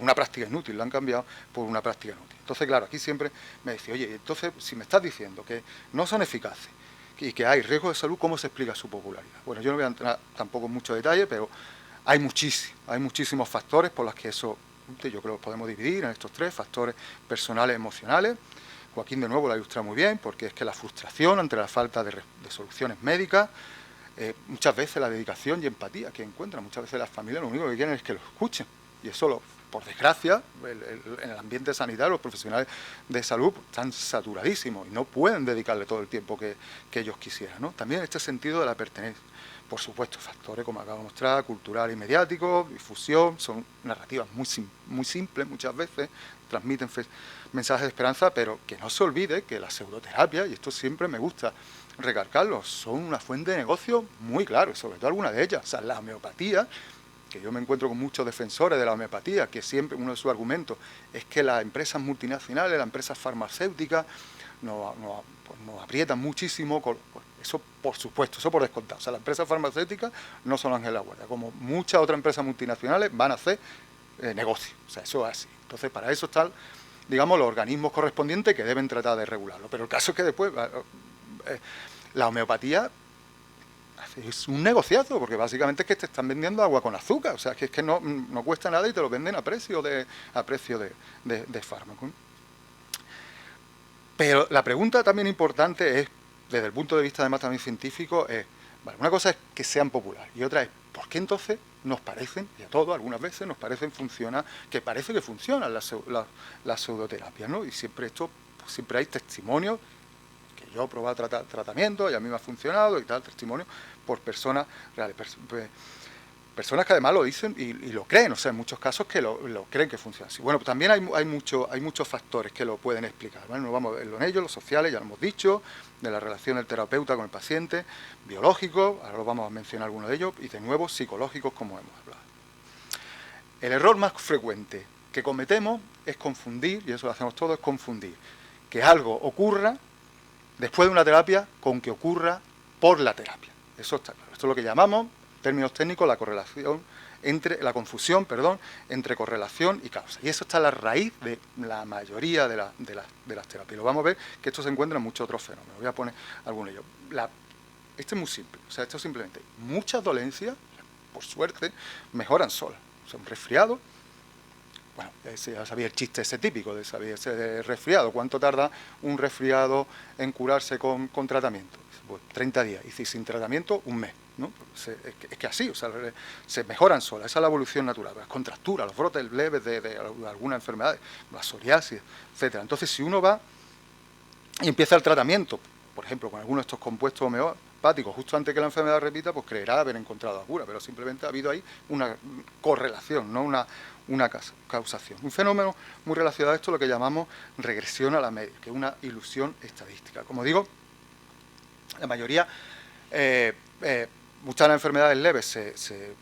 una práctica inútil, lo han cambiado por una práctica inútil. Entonces, claro, aquí siempre me decía, oye, entonces si me estás diciendo que no son eficaces y que hay riesgo de salud, ¿cómo se explica su popularidad? Bueno, yo no voy a entrar tampoco en mucho detalle, pero hay muchísimos factores por los que eso, yo creo que podemos dividir en estos tres: factores personales, emocionales. Joaquín de nuevo lo ha ilustrado muy bien, porque es que la frustración ante la falta de soluciones médicas, muchas veces la dedicación y empatía que encuentran, muchas veces las familias lo único que quieren es que lo escuchen, y eso por desgracia, en el ambiente sanitario, los profesionales de salud están saturadísimos y no pueden dedicarle todo el tiempo que ellos quisieran, ¿no? También este sentido de la pertenencia, por supuesto, factores, como acabo de mostrar, cultural y mediático, difusión, son narrativas muy simples muchas veces, transmiten mensajes de esperanza, pero que no se olvide que la pseudoterapia, y esto siempre me gusta recalcarlo, son una fuente de negocio muy claro, y sobre todo alguna de ellas, o sea, la homeopatía, que yo me encuentro con muchos defensores de la homeopatía, que siempre uno de sus argumentos es que las empresas multinacionales, las empresas farmacéuticas, nos aprietan muchísimo. Eso, por supuesto, eso por descontado. O sea, las empresas farmacéuticas no son ángeles de la guardia, como muchas otras empresas multinacionales van a hacer negocio. O sea, eso es así. Entonces, para eso están, digamos, los organismos correspondientes que deben tratar de regularlo. Pero el caso es que después la homeopatía es un negociazo, porque básicamente es que te están vendiendo agua con azúcar, o sea, que es que no cuesta nada y te lo venden a precio de fármaco. Pero la pregunta también importante es, desde el punto de vista además también científico, es, vale, una cosa es que sean populares y otra es, ¿por qué entonces nos parecen, y a todos algunas veces nos parecen que parece que funcionan las pseudoterapias, ¿no? Y siempre siempre hay testimonios, que yo he probado tratamiento y a mí me ha funcionado y tal, testimonios por personas reales, personas que además lo dicen y lo creen, o sea, en muchos casos que lo creen que funciona así. Bueno, también hay muchos factores que lo pueden explicar, ¿vale? No vamos a verlo en ellos, los sociales, ya lo hemos dicho, de la relación del terapeuta con el paciente, biológicos, ahora lo vamos a mencionar algunos de ellos, y de nuevo psicológicos, como hemos hablado. El error más frecuente que cometemos es confundir, y eso lo hacemos todos, es confundir que algo ocurra después de una terapia con que ocurra por la terapia. Eso está claro. Esto es lo que llamamos, en términos técnicos, la confusión entre correlación y causa. Y eso está en la raíz de la mayoría de las terapias. Lo vamos a ver que esto se encuentra en muchos otros fenómenos. Voy a poner algunos de ellos. Esto es muy simple. O sea, esto simplemente, muchas dolencias, por suerte, mejoran solas. O sea, un resfriado. Bueno, ya sabía el chiste ese típico de saber ese resfriado. ¿Cuánto tarda un resfriado en curarse con tratamiento? Pues 30 días. Y si sin tratamiento, un mes, ¿no? Es que así, o sea, se mejoran solas. Esa es la evolución natural. Las contracturas, los brotes leves de algunas enfermedades, la psoriasis, etcétera. Entonces, si uno va y empieza el tratamiento, por ejemplo, con alguno de estos compuestos homeopáticos, justo antes que la enfermedad repita, pues creerá haber encontrado la cura, pero simplemente ha habido ahí una correlación, no una causación. Un fenómeno muy relacionado a esto es lo que llamamos regresión a la media, que es una ilusión estadística. Como digo, la mayoría, muchas de las enfermedades leves se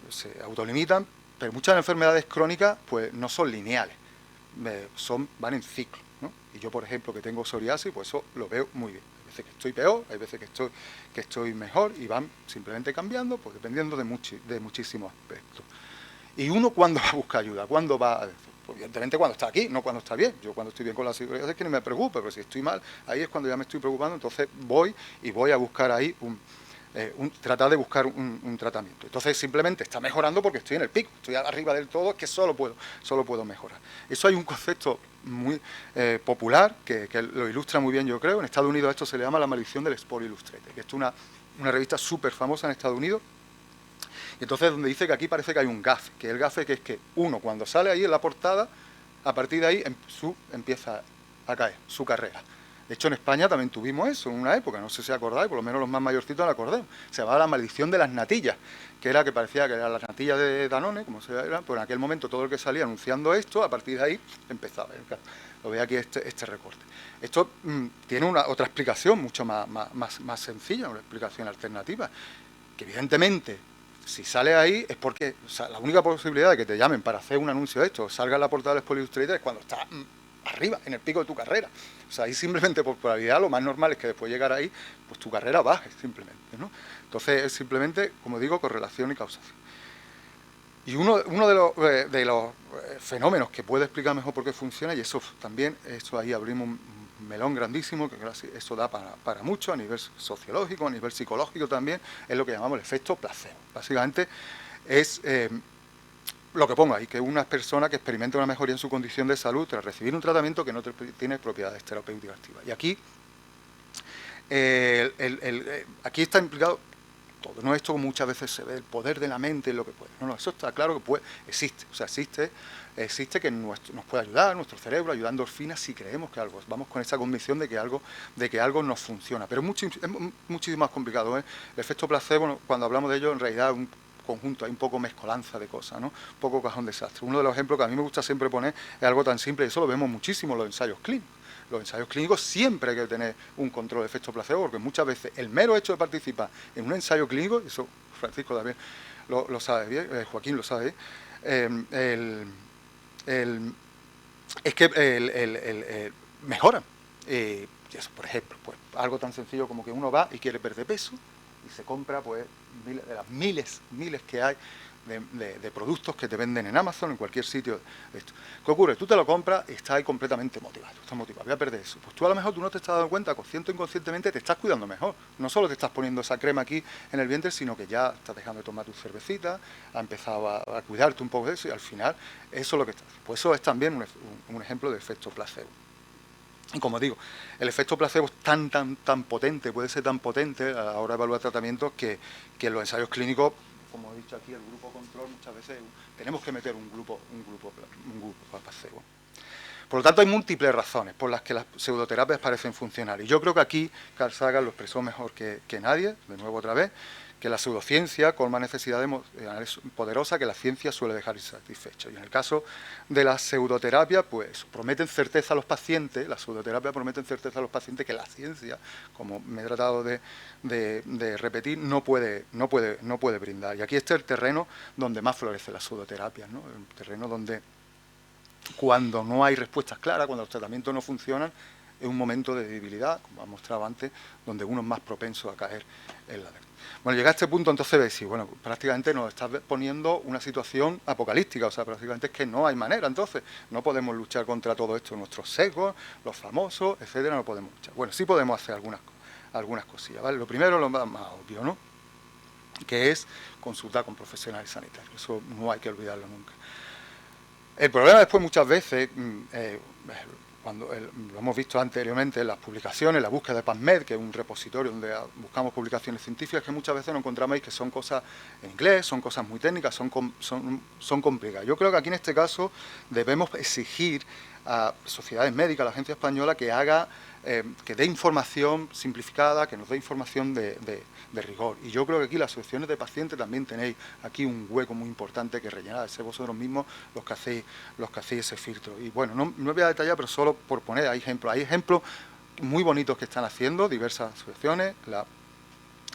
autolimitan, pero muchas de las enfermedades crónicas pues no son lineales, van en ciclo, ¿no? Y yo, por ejemplo, que tengo psoriasis, pues eso lo veo muy bien. Hay veces que estoy peor, hay veces que estoy mejor, y van simplemente cambiando, pues dependiendo de muchísimos aspectos. Y uno, ¿cuándo va a buscar ayuda? ¿Cuándo va a...? Pues evidentemente cuando está aquí, no cuando está bien. Yo cuando estoy bien con la psoriasis es que no me preocupa, pero si estoy mal, ahí es cuando ya me estoy preocupando, entonces voy a buscar ahí tratar de buscar un tratamiento. Entonces simplemente está mejorando porque estoy en el pico, estoy arriba del todo, es que solo puedo mejorar. Eso hay un concepto muy popular que lo ilustra muy bien, yo creo. En Estados Unidos esto se le llama la maldición del Sport Illustrated, que es una revista súper famosa en Estados Unidos. Y entonces donde dice que aquí parece que hay un gafe, que el gafe que es que uno cuando sale ahí en la portada, a partir de ahí empieza a caer su carrera. De hecho, en España también tuvimos eso en una época, no sé si acordáis, por lo menos los más mayorcitos la acordemos. Se llamaba la maldición de las natillas, que era que parecía que eran las natillas de Danone, como se llama, pues en aquel momento todo el que salía anunciando esto, a partir de ahí empezaba. Lo veis aquí este recorte. Esto tiene otra explicación mucho más sencilla, una explicación alternativa, que evidentemente, si sale ahí es porque, o sea, la única posibilidad de que te llamen para hacer un anuncio de esto, salga en la portada del Sport Illustrated, es cuando estás arriba, en el pico de tu carrera. O sea, ahí simplemente por probabilidad lo más normal es que después de llegar ahí, pues tu carrera baje simplemente, ¿no? Entonces es simplemente, como digo, correlación y causación. Y uno de los fenómenos que puede explicar mejor por qué funciona, y eso también, esto ahí abrimos un melón grandísimo, que eso da para mucho a nivel sociológico, a nivel psicológico también, es lo que llamamos el efecto placebo. Básicamente es lo que pongo ahí, que una persona que experimenta una mejoría en su condición de salud tras recibir un tratamiento que no tiene propiedades terapéuticas activas. Y aquí, aquí está implicado todo. No, esto muchas veces se ve el poder de la mente en lo que puede. No, eso está claro que existe. O sea, existe que nos puede ayudar, nuestro cerebro, ayudar endorfinas si creemos que algo. Vamos con esa convicción de que algo nos funciona. Pero es muchísimo más complicado, ¿eh? El efecto placebo, cuando hablamos de ello, en realidad es un conjunto, hay un poco mezcolanza de cosas, ¿no? Un poco cajón desastre. Uno de los ejemplos que a mí me gusta siempre poner es algo tan simple, y eso lo vemos muchísimo en los ensayos clínicos. Los ensayos clínicos siempre hay que tener un control de efecto placebo, porque muchas veces el mero hecho de participar en un ensayo clínico, eso Francisco también lo sabe bien, Joaquín lo sabe, es que mejoran. Y eso, por ejemplo, pues algo tan sencillo como que uno va y quiere perder peso y se compra pues de las miles que hay de productos que te venden en Amazon, en cualquier sitio de esto. ¿Qué ocurre? Tú te lo compras y estás ahí completamente motivado. Estás motivado, voy a perder eso. Pues tú a lo mejor tú no te estás dando cuenta, consciente o inconscientemente te estás cuidando mejor. No solo te estás poniendo esa crema aquí en el vientre, sino que ya estás dejando de tomar tu cervecita, has empezado a cuidarte un poco de eso, y al final eso es lo que estás haciendo. Pues eso es también un ejemplo de efecto placebo. Y como digo, el efecto placebo es tan potente, puede ser tan potente a la hora de evaluar tratamientos que en los ensayos clínicos, como he dicho aquí, el grupo control, muchas veces tenemos que meter un grupo placebo. Por lo tanto, hay múltiples razones por las que las pseudoterapias parecen funcionar. Y yo creo que aquí Carl Sagan lo expresó mejor que nadie, de nuevo otra vez, que la pseudociencia colma necesidades poderosas que la ciencia suele dejar insatisfecha. Y en el caso de la pseudoterapia, pues prometen certeza a los pacientes, la pseudoterapia prometen certeza a los pacientes que la ciencia, como me he tratado de repetir, no puede brindar. Y aquí está el terreno donde más florece la pseudoterapia, ¿no? El terreno donde, cuando no hay respuestas claras, cuando los tratamientos no funcionan, es un momento de debilidad, como ha mostrado antes, donde uno es más propenso a caer en la debilidad. Bueno, llega a este punto, entonces ves, bueno, prácticamente nos está poniendo una situación apocalíptica, o sea, prácticamente es que no hay manera, entonces, no podemos luchar contra todo esto, nuestros sesgos, los famosos, etcétera, no podemos luchar. Bueno, sí podemos hacer algunas cosillas, ¿vale? Lo primero, lo más obvio, ¿no? que es consultar con profesionales sanitarios. Eso no hay que olvidarlo nunca. El problema después muchas veces, lo hemos visto anteriormente en las publicaciones, la búsqueda de PubMed, que es un repositorio donde buscamos publicaciones científicas, que muchas veces nos encontramos que son cosas en inglés, son cosas muy técnicas, son complicadas. Yo creo que aquí en este caso debemos exigir a sociedades médicas, a la Agencia Española, que dé información simplificada, que nos dé información de rigor. Y yo creo que aquí las asociaciones de pacientes también tenéis aquí un hueco muy importante que rellenar, ser vosotros mismos los que hacéis ese filtro. Y bueno, no voy a detallar, pero solo por poner hay ejemplos muy bonitos que están haciendo diversas asociaciones,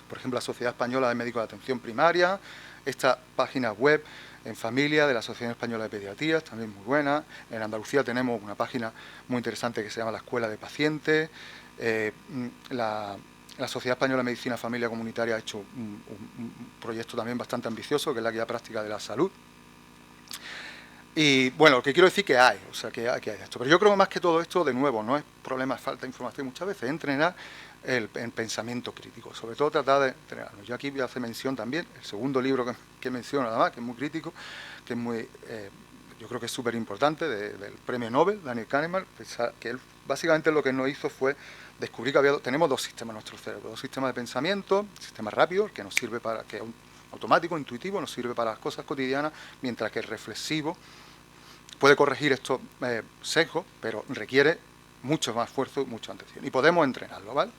por ejemplo la Sociedad Española de Médicos de Atención Primaria, esta página web En Familia de la Asociación Española de Pediatría, también muy buena. En Andalucía tenemos una página muy interesante que se llama La Escuela de Pacientes. La Sociedad Española de Medicina Familia Comunitaria ha hecho un proyecto también bastante ambicioso, que es la Guía Práctica de la Salud. Y bueno, lo que quiero decir que hay esto. Pero yo creo que más que todo esto, de nuevo, no es problema de falta de información muchas veces, es entrenar el pensamiento crítico, sobre todo tratar de entrenarlo. Yo aquí voy a hacer mención también, el segundo libro que menciono nada más, que es muy crítico, que es muy, yo creo que es súper importante, del premio Nobel, Daniel Kahneman, que él básicamente lo que nos hizo fue descubrir que tenemos dos sistemas en nuestro cerebro, dos sistemas de pensamiento, el sistema rápido, que nos sirve para, que es automático, intuitivo, nos sirve para las cosas cotidianas, mientras que el reflexivo puede corregir estos sesgos, pero requiere mucho más esfuerzo y mucha atención. Y podemos entrenarlo, ¿vale?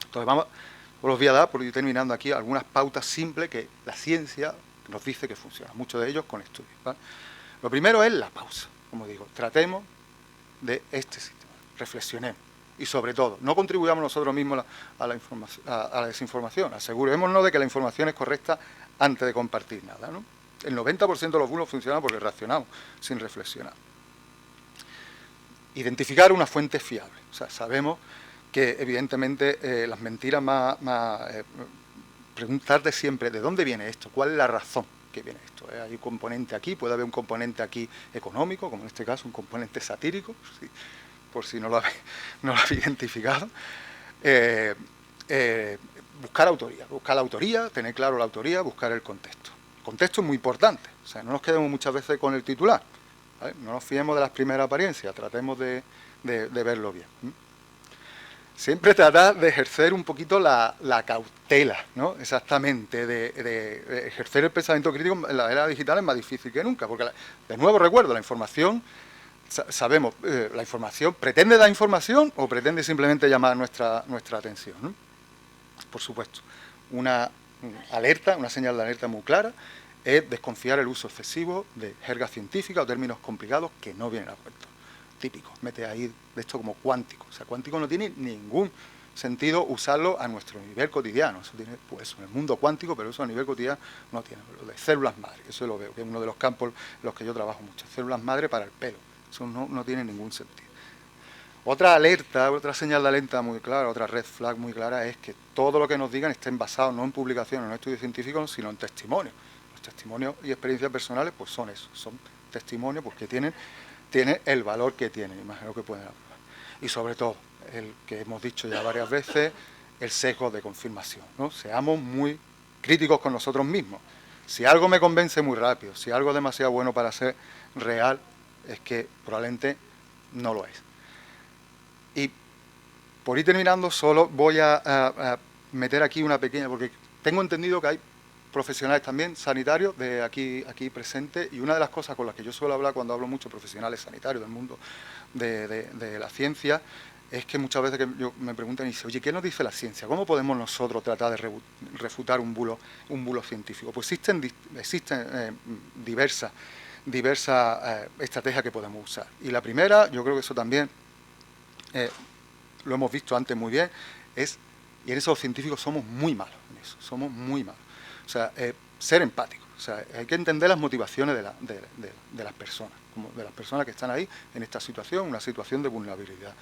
Entonces os voy a dar, por ir terminando aquí, algunas pautas simples que la ciencia nos dice que funcionan, muchos de ellos con estudios, ¿vale? Lo primero es la pausa, como digo, tratemos de este sistema, reflexionemos. Y sobre todo, no contribuyamos nosotros mismos a la desinformación, asegurémonos de que la información es correcta antes de compartir nada, ¿no? El 90% de los bulos funcionan porque reaccionamos sin reflexionar. Identificar una fuente fiable. O sea, sabemos que evidentemente las mentiras preguntarte siempre de dónde viene esto, cuál es la razón que viene esto. Hay un componente aquí, puede haber un componente aquí económico, como en este caso un componente satírico, por si no lo habéis identificado. Buscar la autoría, tener claro la autoría, buscar el contexto. El contexto es muy importante, o sea, no nos quedemos muchas veces con el titular, ¿vale? No nos fiemos de las primeras apariencias, tratemos de verlo bien. Siempre tratar de ejercer un poquito la cautela, ¿no? Exactamente, de ejercer el pensamiento crítico en la era digital es más difícil que nunca, porque, de nuevo recuerdo, la información, sabemos, la información, ¿pretende dar información o pretende simplemente llamar nuestra atención, ¿no? Por supuesto, una señal de alerta muy clara es desconfiar el uso excesivo de jerga científica o términos complicados que no vienen a cuento. Típico, mete ahí de esto como cuántico. O sea, cuántico no tiene ningún sentido usarlo a nuestro nivel cotidiano. Eso tiene, pues, en el mundo cuántico, pero eso a nivel cotidiano no tiene. Lo de células madre, eso lo veo, que es uno de los campos en los que yo trabajo mucho. Células madre para el pelo. Eso no tiene ningún sentido. Otra alerta, otra señal de alerta muy clara, otra red flag muy clara es que todo lo que nos digan estén basados no en publicaciones, no en estudios científicos, sino en testimonios. Los testimonios y experiencias personales pues son eso, son testimonios porque tienen el valor que tienen, imagino que pueden aprobar. Y sobre todo, el que hemos dicho ya varias veces, el sesgo de confirmación, ¿no? Seamos muy críticos con nosotros mismos. Si algo me convence muy rápido, si algo es demasiado bueno para ser real, es que probablemente no lo es. Y por ir terminando, solo voy a meter aquí una pequeña, porque tengo entendido que hay profesionales también sanitarios de aquí presentes, y una de las cosas con las que yo suelo hablar cuando hablo mucho profesionales sanitarios del mundo de la ciencia es que muchas veces me preguntan y dicen, oye, ¿qué nos dice la ciencia? ¿Cómo podemos nosotros tratar de refutar un bulo científico? Pues existen diversas estrategias que podemos usar. Y la primera, yo creo que eso también lo hemos visto antes muy bien, y en eso los científicos somos muy malos, somos muy malos. O sea, ser empáticos. O sea, hay que entender las motivaciones de las personas, como de las personas que están ahí en esta situación, una situación de vulnerabilidad.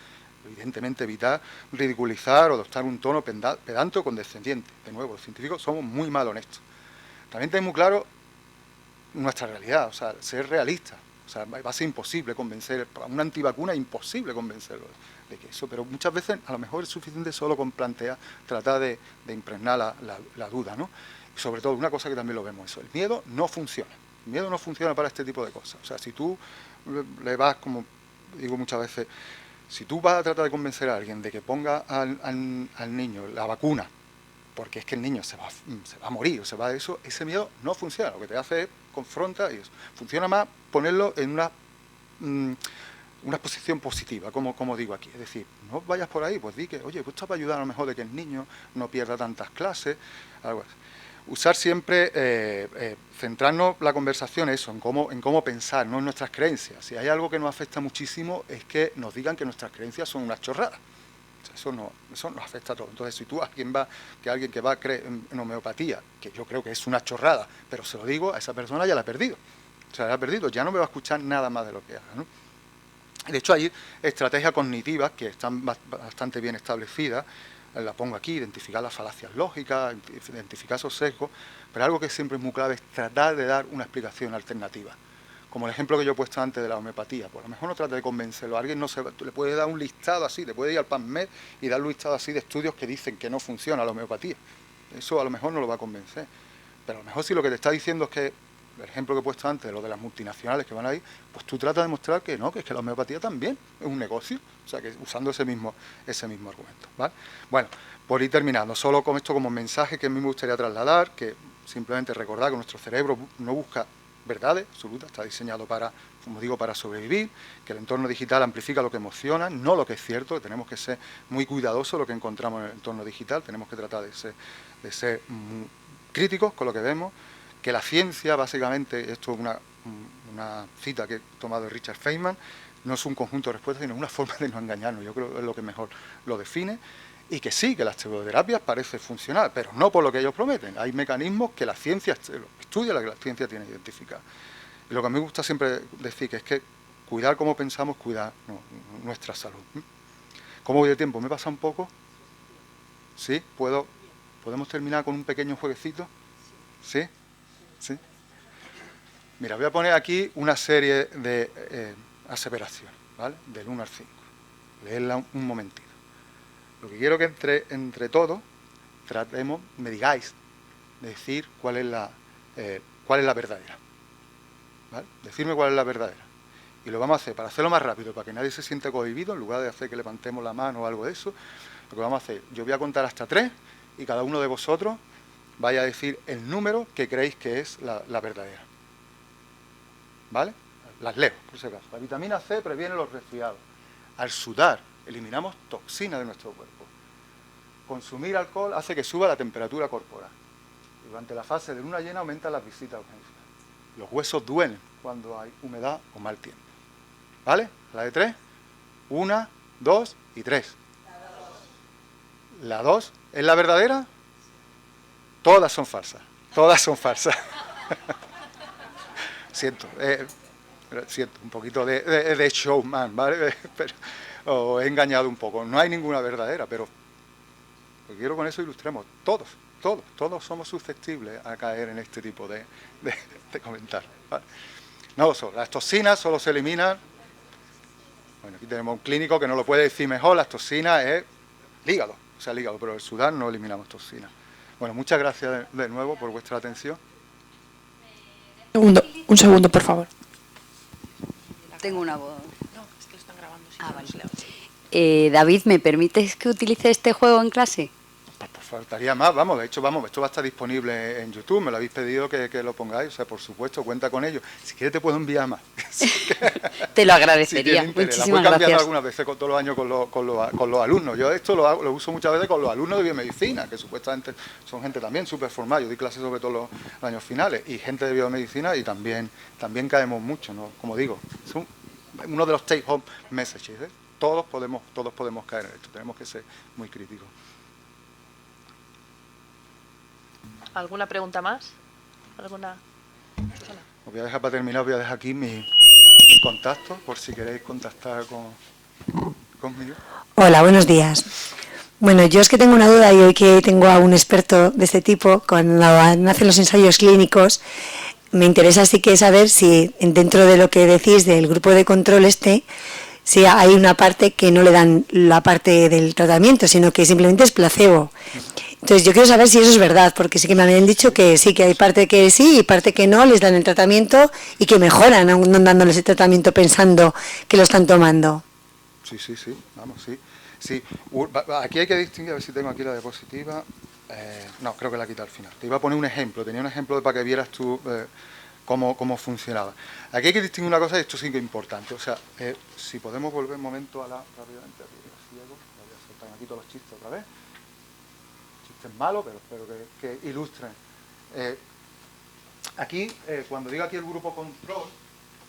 Evidentemente, evitar ridiculizar o adoptar un tono pedante o condescendiente. De nuevo, los científicos somos muy malos en esto. También tenemos claro nuestra realidad, o sea, ser realistas. O sea, va a ser imposible convencer, a una antivacuna es imposible convencerlo de que eso, pero muchas veces a lo mejor es suficiente solo con tratar de impregnar la duda, ¿no? sobre todo, una cosa que también lo vemos, eso, el miedo no funciona. El miedo no funciona para este tipo de cosas. O sea, si tú le vas, como digo muchas veces, si tú vas a tratar de convencer a alguien de que ponga al niño la vacuna, porque es que el niño se va a morir, o se va de eso, ese miedo no funciona. Lo que te hace es confronta y eso. Funciona más ponerlo en una posición positiva, como digo aquí. Es decir, no vayas por ahí, pues di que, oye, pues esto va a ayudar a lo mejor de que el niño no pierda tantas clases, algo así. Usar siempre, centrarnos la conversación eso, en cómo pensar, no en nuestras creencias. Si hay algo que nos afecta muchísimo es que nos digan que nuestras creencias son unas chorradas. O sea, eso nos afecta a todos. Entonces, si tú alguien que va a creer en homeopatía, que yo creo que es una chorrada, pero se lo digo, a esa persona ya la ha perdido. O sea, la ha perdido, ya no me va a escuchar nada más de lo que haga, ¿no? De hecho, hay estrategias cognitivas que están bastante bien establecidas. La pongo aquí, identificar las falacias lógicas, identificar esos sesgos, pero algo que siempre es muy clave es tratar de dar una explicación alternativa. Como el ejemplo que yo he puesto antes de la homeopatía, pues a lo mejor no trata de convencerlo, a alguien le puede dar un listado así, le puede ir al PubMed y dar un listado así de estudios que dicen que no funciona la homeopatía. Eso a lo mejor no lo va a convencer, pero a lo mejor si lo que te está diciendo es que, el ejemplo que he puesto antes, de lo de las multinacionales que van ahí, pues tú tratas de mostrar que no, que es que la homeopatía también es un negocio, o sea, que usando ese mismo argumento, ¿vale? Bueno, por ir terminando, solo con esto como mensaje que a mí me gustaría trasladar, que simplemente recordar que nuestro cerebro no busca verdades absolutas, está diseñado para, como digo, para sobrevivir, que el entorno digital amplifica lo que emociona, no lo que es cierto, que tenemos que ser muy cuidadosos de lo que encontramos en el entorno digital, tenemos que tratar de ser críticos con lo que vemos, que la ciencia, básicamente, esto es una cita que he tomado de Richard Feynman, no es un conjunto de respuestas, sino una forma de no engañarnos, yo creo que es lo que mejor lo define, y que sí, que las pseudoterapias parecen funcionar, pero no por lo que ellos prometen, hay mecanismos que la ciencia estudia, la que la ciencia tiene identificado. Y lo que a mí me gusta siempre decir que es que cuidar cómo pensamos, cuidar nuestra salud. ¿Cómo voy de tiempo? ¿Me pasa un poco? ¿Sí? ¿Podemos terminar con un pequeño jueguecito? ¿Sí? ¿Sí? Mira, voy a poner aquí una serie de aseveraciones, ¿vale? Del 1 al 5. Leerla un momentito. Lo que quiero que entre todos tratemos, me digáis, de decir cuál es la verdadera. ¿Vale? Decirme cuál es la verdadera. Y lo vamos a hacer, para hacerlo más rápido, para que nadie se sienta cohibido, en lugar de hacer que levantemos la mano o algo de eso, lo que vamos a hacer, yo voy a contar hasta 3 y cada uno de vosotros vaya a decir el número que creéis que es la verdadera. ¿Vale? Las leo, por si acaso. La vitamina C previene los resfriados. Al sudar, eliminamos toxinas de nuestro cuerpo. Consumir alcohol hace que suba la temperatura corporal. Durante la fase de luna llena aumentan las visitas a urgencias. Los huesos duelen cuando hay humedad o mal tiempo. ¿Vale? La de 3. 1, 2 y 3. La 2 es la verdadera. Todas son falsas. Todas son falsas. Siento un poquito de showman, ¿vale? Pero, os he engañado un poco. No hay ninguna verdadera, pero lo que quiero con eso ilustremos. Todos somos susceptibles a caer en este tipo de comentarios, ¿vale? No, las toxinas solo se eliminan. Bueno, aquí tenemos un clínico que nos lo puede decir mejor. Las toxinas es el hígado, pero el sudar no eliminamos toxinas. Bueno, muchas gracias de nuevo por vuestra atención. Un segundo, por favor. Tengo una voz. No, es que lo están grabando. Sí, vale. David, ¿me permites que utilice este juego en clase? Pues faltaría más, vamos, de hecho, esto va a estar disponible en YouTube, me lo habéis pedido que lo pongáis, o sea, por supuesto, cuenta con ello. Si quieres te puedo enviar más. Te lo agradecería, si muchísimas la voy cambiando gracias. algunas veces todos los años con los alumnos. Yo esto lo uso muchas veces con los alumnos de biomedicina, que supuestamente son gente también súper formada. Yo doy clases sobre todo los años finales, y gente de biomedicina, y también caemos mucho, ¿no? Como digo, es uno de los take home messages, ¿eh? Todos podemos caer en esto, tenemos que ser muy críticos. ¿Alguna pregunta más? ¿Alguna? Os voy a dejar para terminar, voy a dejar aquí mi contacto, por si queréis contactar conmigo. Hola, buenos días. Bueno, yo es que tengo una duda y hoy que tengo a un experto de este tipo, cuando hacen los ensayos clínicos, me interesa sí que saber si dentro de lo que decís del grupo de control si hay una parte que no le dan la parte del tratamiento, sino que simplemente es placebo. Entonces yo quiero saber si eso es verdad, porque sí que me habían dicho que sí, que hay parte que sí y parte que no, les dan el tratamiento y que mejoran aún no dándoles el tratamiento pensando que lo están tomando. Sí, vamos, sí. Sí, aquí hay que distinguir, a ver si tengo aquí la diapositiva. No, creo que la he quitado al final. Te iba a poner un ejemplo, tenía un ejemplo para que vieras tú cómo funcionaba. Aquí hay que distinguir una cosa, y esto sí que es importante. O sea, si podemos volver un momento a rápidamente, voy a soltar aquí todos los chistes otra vez. Chistes malos, pero espero que ilustren. Aquí, cuando digo aquí el grupo control,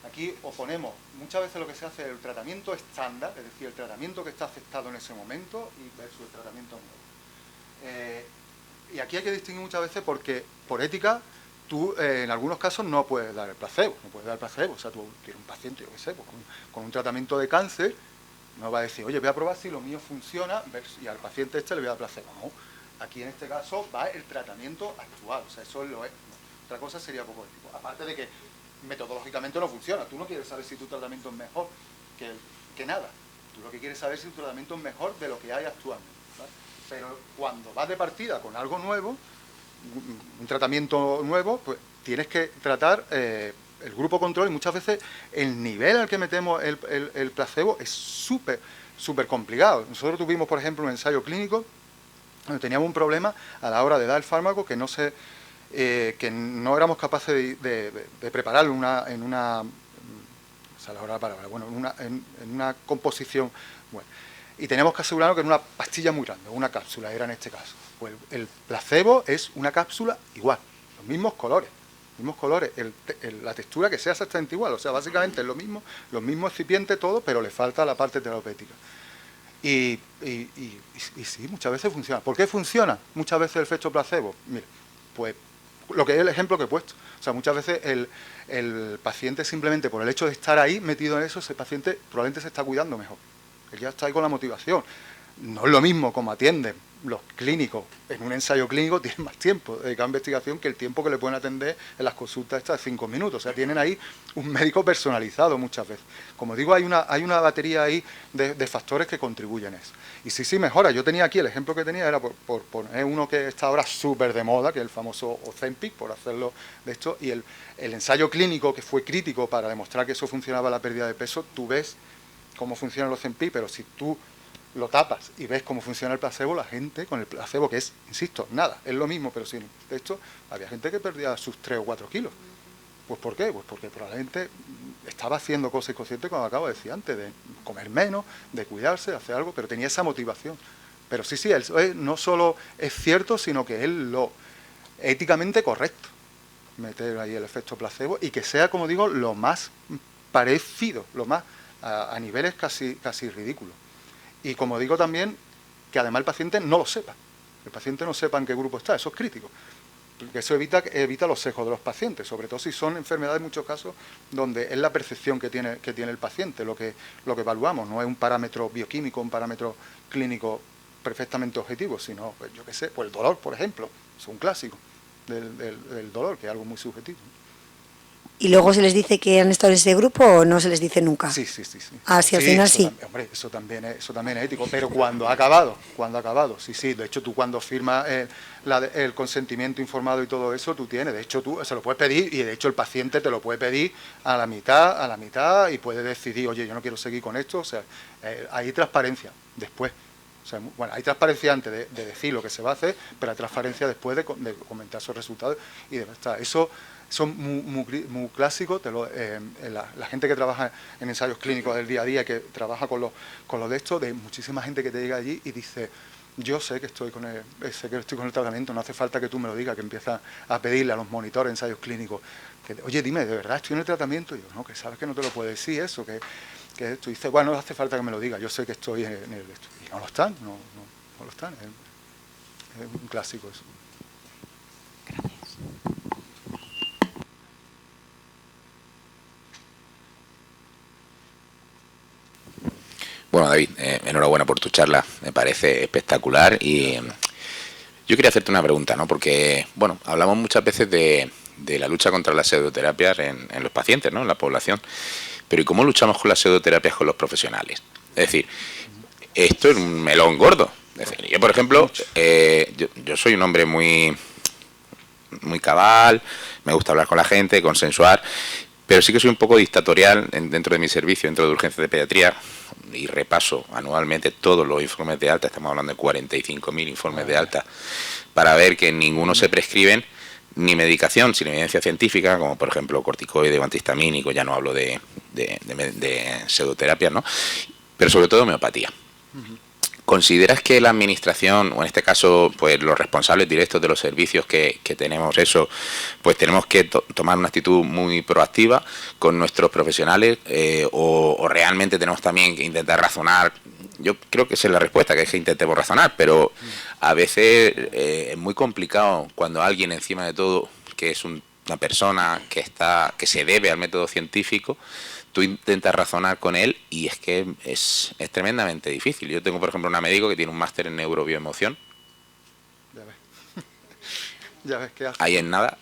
aquí oponemos, muchas veces lo que se hace es el tratamiento estándar, es decir, el tratamiento que está aceptado en ese momento y versus el tratamiento nuevo. Y aquí hay que distinguir muchas veces porque, por ética, tú en algunos casos no puedes dar el placebo, o sea, tú tienes un paciente, yo qué sé, pues, con un tratamiento de cáncer, no va a decir, oye, voy a probar si lo mío funciona y al paciente le voy a dar placebo. No, aquí en este caso va el tratamiento actual, o sea, eso lo es. Otra cosa sería poco ético, aparte de que metodológicamente no funciona. Tú no quieres saber si tu tratamiento es mejor que nada. Tú lo que quieres saber es si tu tratamiento es mejor de lo que hay actualmente, ¿vale? Pero cuando vas de partida con algo nuevo, un tratamiento nuevo, pues tienes que tratar el grupo control, y muchas veces el nivel al que metemos el placebo es súper complicado. Nosotros tuvimos, por ejemplo, un ensayo clínico donde teníamos un problema a la hora de dar el fármaco que no éramos capaces de prepararlo en una composición buena. Y teníamos que asegurarnos que era una pastilla muy grande, una cápsula era en este caso. Pues el placebo es una cápsula igual, los mismos colores, la textura que sea exactamente igual, o sea, básicamente es lo mismo, los mismos excipientes, todo, pero le falta la parte terapéutica. Y sí, muchas veces funciona. ¿Por qué funciona muchas veces el efecto placebo? Mira, pues lo que es el ejemplo que he puesto. O sea, muchas veces el paciente simplemente por el hecho de estar ahí metido en eso, ese paciente probablemente se está cuidando mejor. Él ya está ahí con la motivación. No es lo mismo como atienden los clínicos en un ensayo clínico, tienen más tiempo dedicado a investigación que el tiempo que le pueden atender en las consultas estas de 5 minutos. O sea, tienen ahí un médico personalizado muchas veces. Como digo, hay una batería ahí de factores que contribuyen a eso. Y sí mejora. Yo tenía aquí, el ejemplo que tenía era por poner uno que está ahora súper de moda, que es el famoso Ozempic, por hacerlo de esto, y el ensayo clínico que fue crítico para demostrar que eso funcionaba la pérdida de peso. Tú ves cómo funciona el Ozempic, pero si tú lo tapas y ves cómo funciona el placebo, la gente con el placebo, que es, insisto, nada, es lo mismo, pero sin de hecho, había gente que perdía sus 3 o 4 kilos. ¿Pues por qué? Pues porque probablemente estaba haciendo cosas inconscientes, como acabo de decir antes, de comer menos, de cuidarse, de hacer algo, pero tenía esa motivación. Pero sí, no solo es cierto, sino que es lo éticamente correcto, meter ahí el efecto placebo, y que sea, como digo, lo más parecido, lo más a niveles casi ridículos. Y como digo también, que además el paciente no lo sepa. El paciente no sepa en qué grupo está, eso es crítico. Porque eso evita los sesgos de los pacientes, sobre todo si son enfermedades en muchos casos donde es la percepción que tiene el paciente, lo que evaluamos, no es un parámetro bioquímico, un parámetro clínico perfectamente objetivo, sino, pues, yo qué sé, pues el dolor, por ejemplo, es un clásico del dolor, que es algo muy subjetivo. ¿Y luego se les dice que han estado en ese grupo o no se les dice nunca? Sí. Ah, sí, al final sí. Hombre, eso también es ético, pero cuando ha acabado, sí. De hecho, tú cuando firmas el consentimiento informado y todo eso, tú tienes, de hecho, tú se lo puedes pedir, y de hecho el paciente te lo puede pedir a la mitad, y puede decidir, oye, yo no quiero seguir con esto. O sea, hay transparencia después. O sea, bueno, hay transparencia antes de decir lo que se va a hacer, pero hay transparencia después de comentar esos resultados y de estar. Eso son muy clásicos. La gente que trabaja en ensayos clínicos del día a día, que trabaja con los de estos, de muchísima gente que te llega allí y dice, yo sé que estoy con el tratamiento, no hace falta que tú me lo digas, que empieza a pedirle a los monitores de ensayos clínicos, que, oye, dime, ¿de verdad estoy en el tratamiento? Y yo, no, que sabes que no te lo puedo decir eso, que tú dices, bueno, no hace falta que me lo digas, yo sé que estoy en el de esto. Y no lo están, no lo están, es un clásico eso. Bueno, David, enhorabuena por tu charla, me parece espectacular, y yo quería hacerte una pregunta, ¿no? Porque, bueno, hablamos muchas veces de la lucha contra las pseudoterapias en los pacientes, ¿no? En la población, pero ¿y cómo luchamos con las pseudoterapias con los profesionales? Es decir, esto es un melón gordo. Es decir, Yo, por ejemplo, yo soy un hombre muy cabal, me gusta hablar con la gente, consensuar, pero sí que soy un poco dictatorial dentro de mi servicio, dentro de urgencias de pediatría, y repaso anualmente todos los informes de alta, estamos hablando de 45.000 informes de alta, para ver que en ninguno se prescriben ni medicación sin evidencia científica, como por ejemplo corticoide o antihistamínico, ya no hablo de pseudoterapias, ¿no? Pero sobre todo homeopatía. ¿Consideras que la administración, o en este caso pues los responsables directos de los servicios que tenemos eso, pues tenemos que tomar una actitud muy proactiva con nuestros profesionales, o realmente tenemos también que intentar razonar? Yo creo que esa es la respuesta, que es que intentemos razonar, pero a veces es muy complicado cuando alguien, encima de todo, que es una persona que se debe al método científico, tú intentas razonar con él y es que es tremendamente difícil. Yo tengo, por ejemplo, una médico que tiene un máster en neurobioemoción. Ya ves. Ya ves qué hace. Ahí en nada.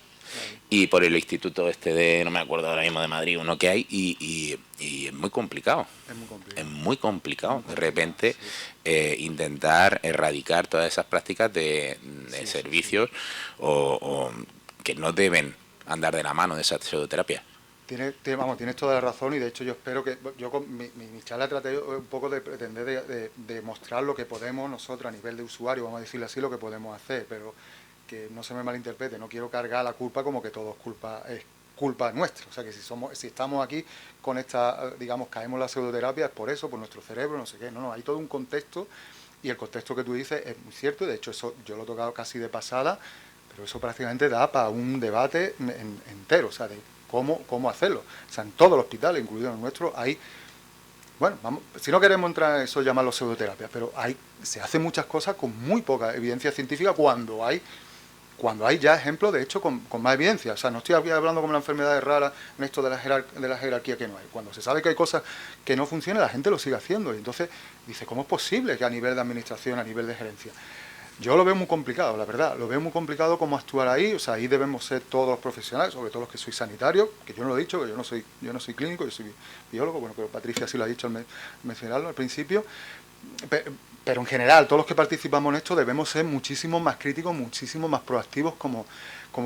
Y por el instituto no me acuerdo ahora mismo de Madrid, uno que hay, y es muy complicado. Es muy complicado. Es muy complicado. De repente, intentar erradicar todas esas prácticas de servicios o que no deben andar de la mano de esa pseudoterapia. Tienes toda la razón, y de hecho yo espero que... Yo con mi charla traté un poco de pretender de mostrar lo que podemos nosotros a nivel de usuario, vamos a decirlo así, lo que podemos hacer, pero que no se me malinterprete, no quiero cargar la culpa como que todo es culpa nuestra. O sea, que si estamos aquí con esta, digamos, caemos en la pseudoterapia, es por eso, por nuestro cerebro, no sé qué. No, hay todo un contexto, y el contexto que tú dices es muy cierto. De hecho, eso yo lo he tocado casi de pasada, pero eso prácticamente da para un debate entero, o sea, de cómo hacerlo. O sea, en todos los hospitales, incluido en el nuestro, hay... Bueno, si no queremos entrar en eso, llamarlo pseudoterapia, pero se hacen muchas cosas con muy poca evidencia científica cuando hay ya ejemplos, de hecho, con más evidencia. O sea, no estoy aquí hablando como la enfermedad rara en esto de la jerarquía que no hay. Cuando se sabe que hay cosas que no funcionan, la gente lo sigue haciendo. Y entonces dice, ¿cómo es posible que a nivel de administración, a nivel de gerencia? Yo lo veo muy complicado, la verdad. Lo veo muy complicado cómo actuar ahí. O sea, ahí debemos ser todos los profesionales, sobre todo los que soy sanitarios, que yo no lo he dicho, que yo no soy clínico, yo soy biólogo. Bueno, pero Patricia sí lo ha dicho al mencionarlo al principio. Pero en general, todos los que participamos en esto debemos ser muchísimo más críticos, muchísimo más proactivos, como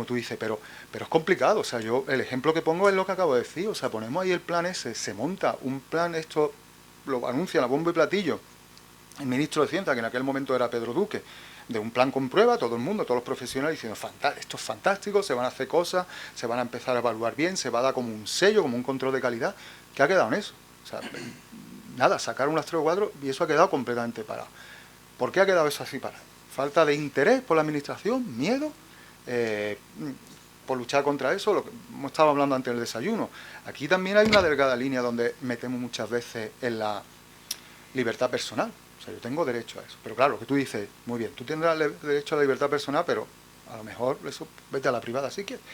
tú dices, pero es complicado. O sea, yo el ejemplo que pongo es lo que acabo de decir. O sea, ponemos ahí el plan ese, se monta un plan, esto lo anuncia a bombo y platillo el ministro de Ciencia, que en aquel momento era Pedro Duque, de un plan con prueba, todo el mundo, todos los profesionales diciendo, esto es fantástico, se van a hacer cosas, se van a empezar a evaluar bien, se va a dar como un sello, como un control de calidad. ¿Qué ha quedado en eso? O sea, nada, sacaron las 3 o 4 y eso ha quedado completamente parado. ¿Por qué ha quedado eso así parado? Falta de interés por la administración, miedo, por luchar contra eso, lo que hemos estado hablando antes del desayuno. Aquí también hay una delgada línea donde metemos muchas veces en la libertad personal. O sea, yo tengo derecho a eso. Pero claro, lo que tú dices, muy bien, tú tendrás derecho a la libertad personal, pero a lo mejor eso vete a la privada si quieres.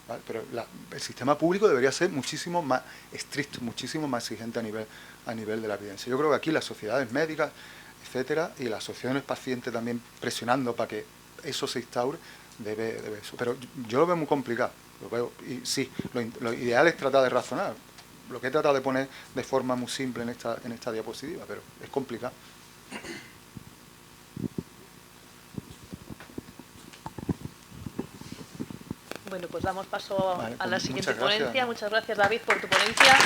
¿Vale? Pero el sistema público debería ser muchísimo más estricto, muchísimo más exigente a nivel de la evidencia. Yo creo que aquí las sociedades médicas, etcétera, y las asociaciones pacientes también presionando para que eso se instaure, debe eso. Pero yo lo veo muy complicado. Lo veo, y sí, lo ideal es tratar de razonar. Lo que he tratado de poner de forma muy simple en esta diapositiva, pero es complicado. Bueno, pues damos paso Vale, a la pues siguiente muchas gracias. ponencia. Muchas gracias, David, por tu ponencia.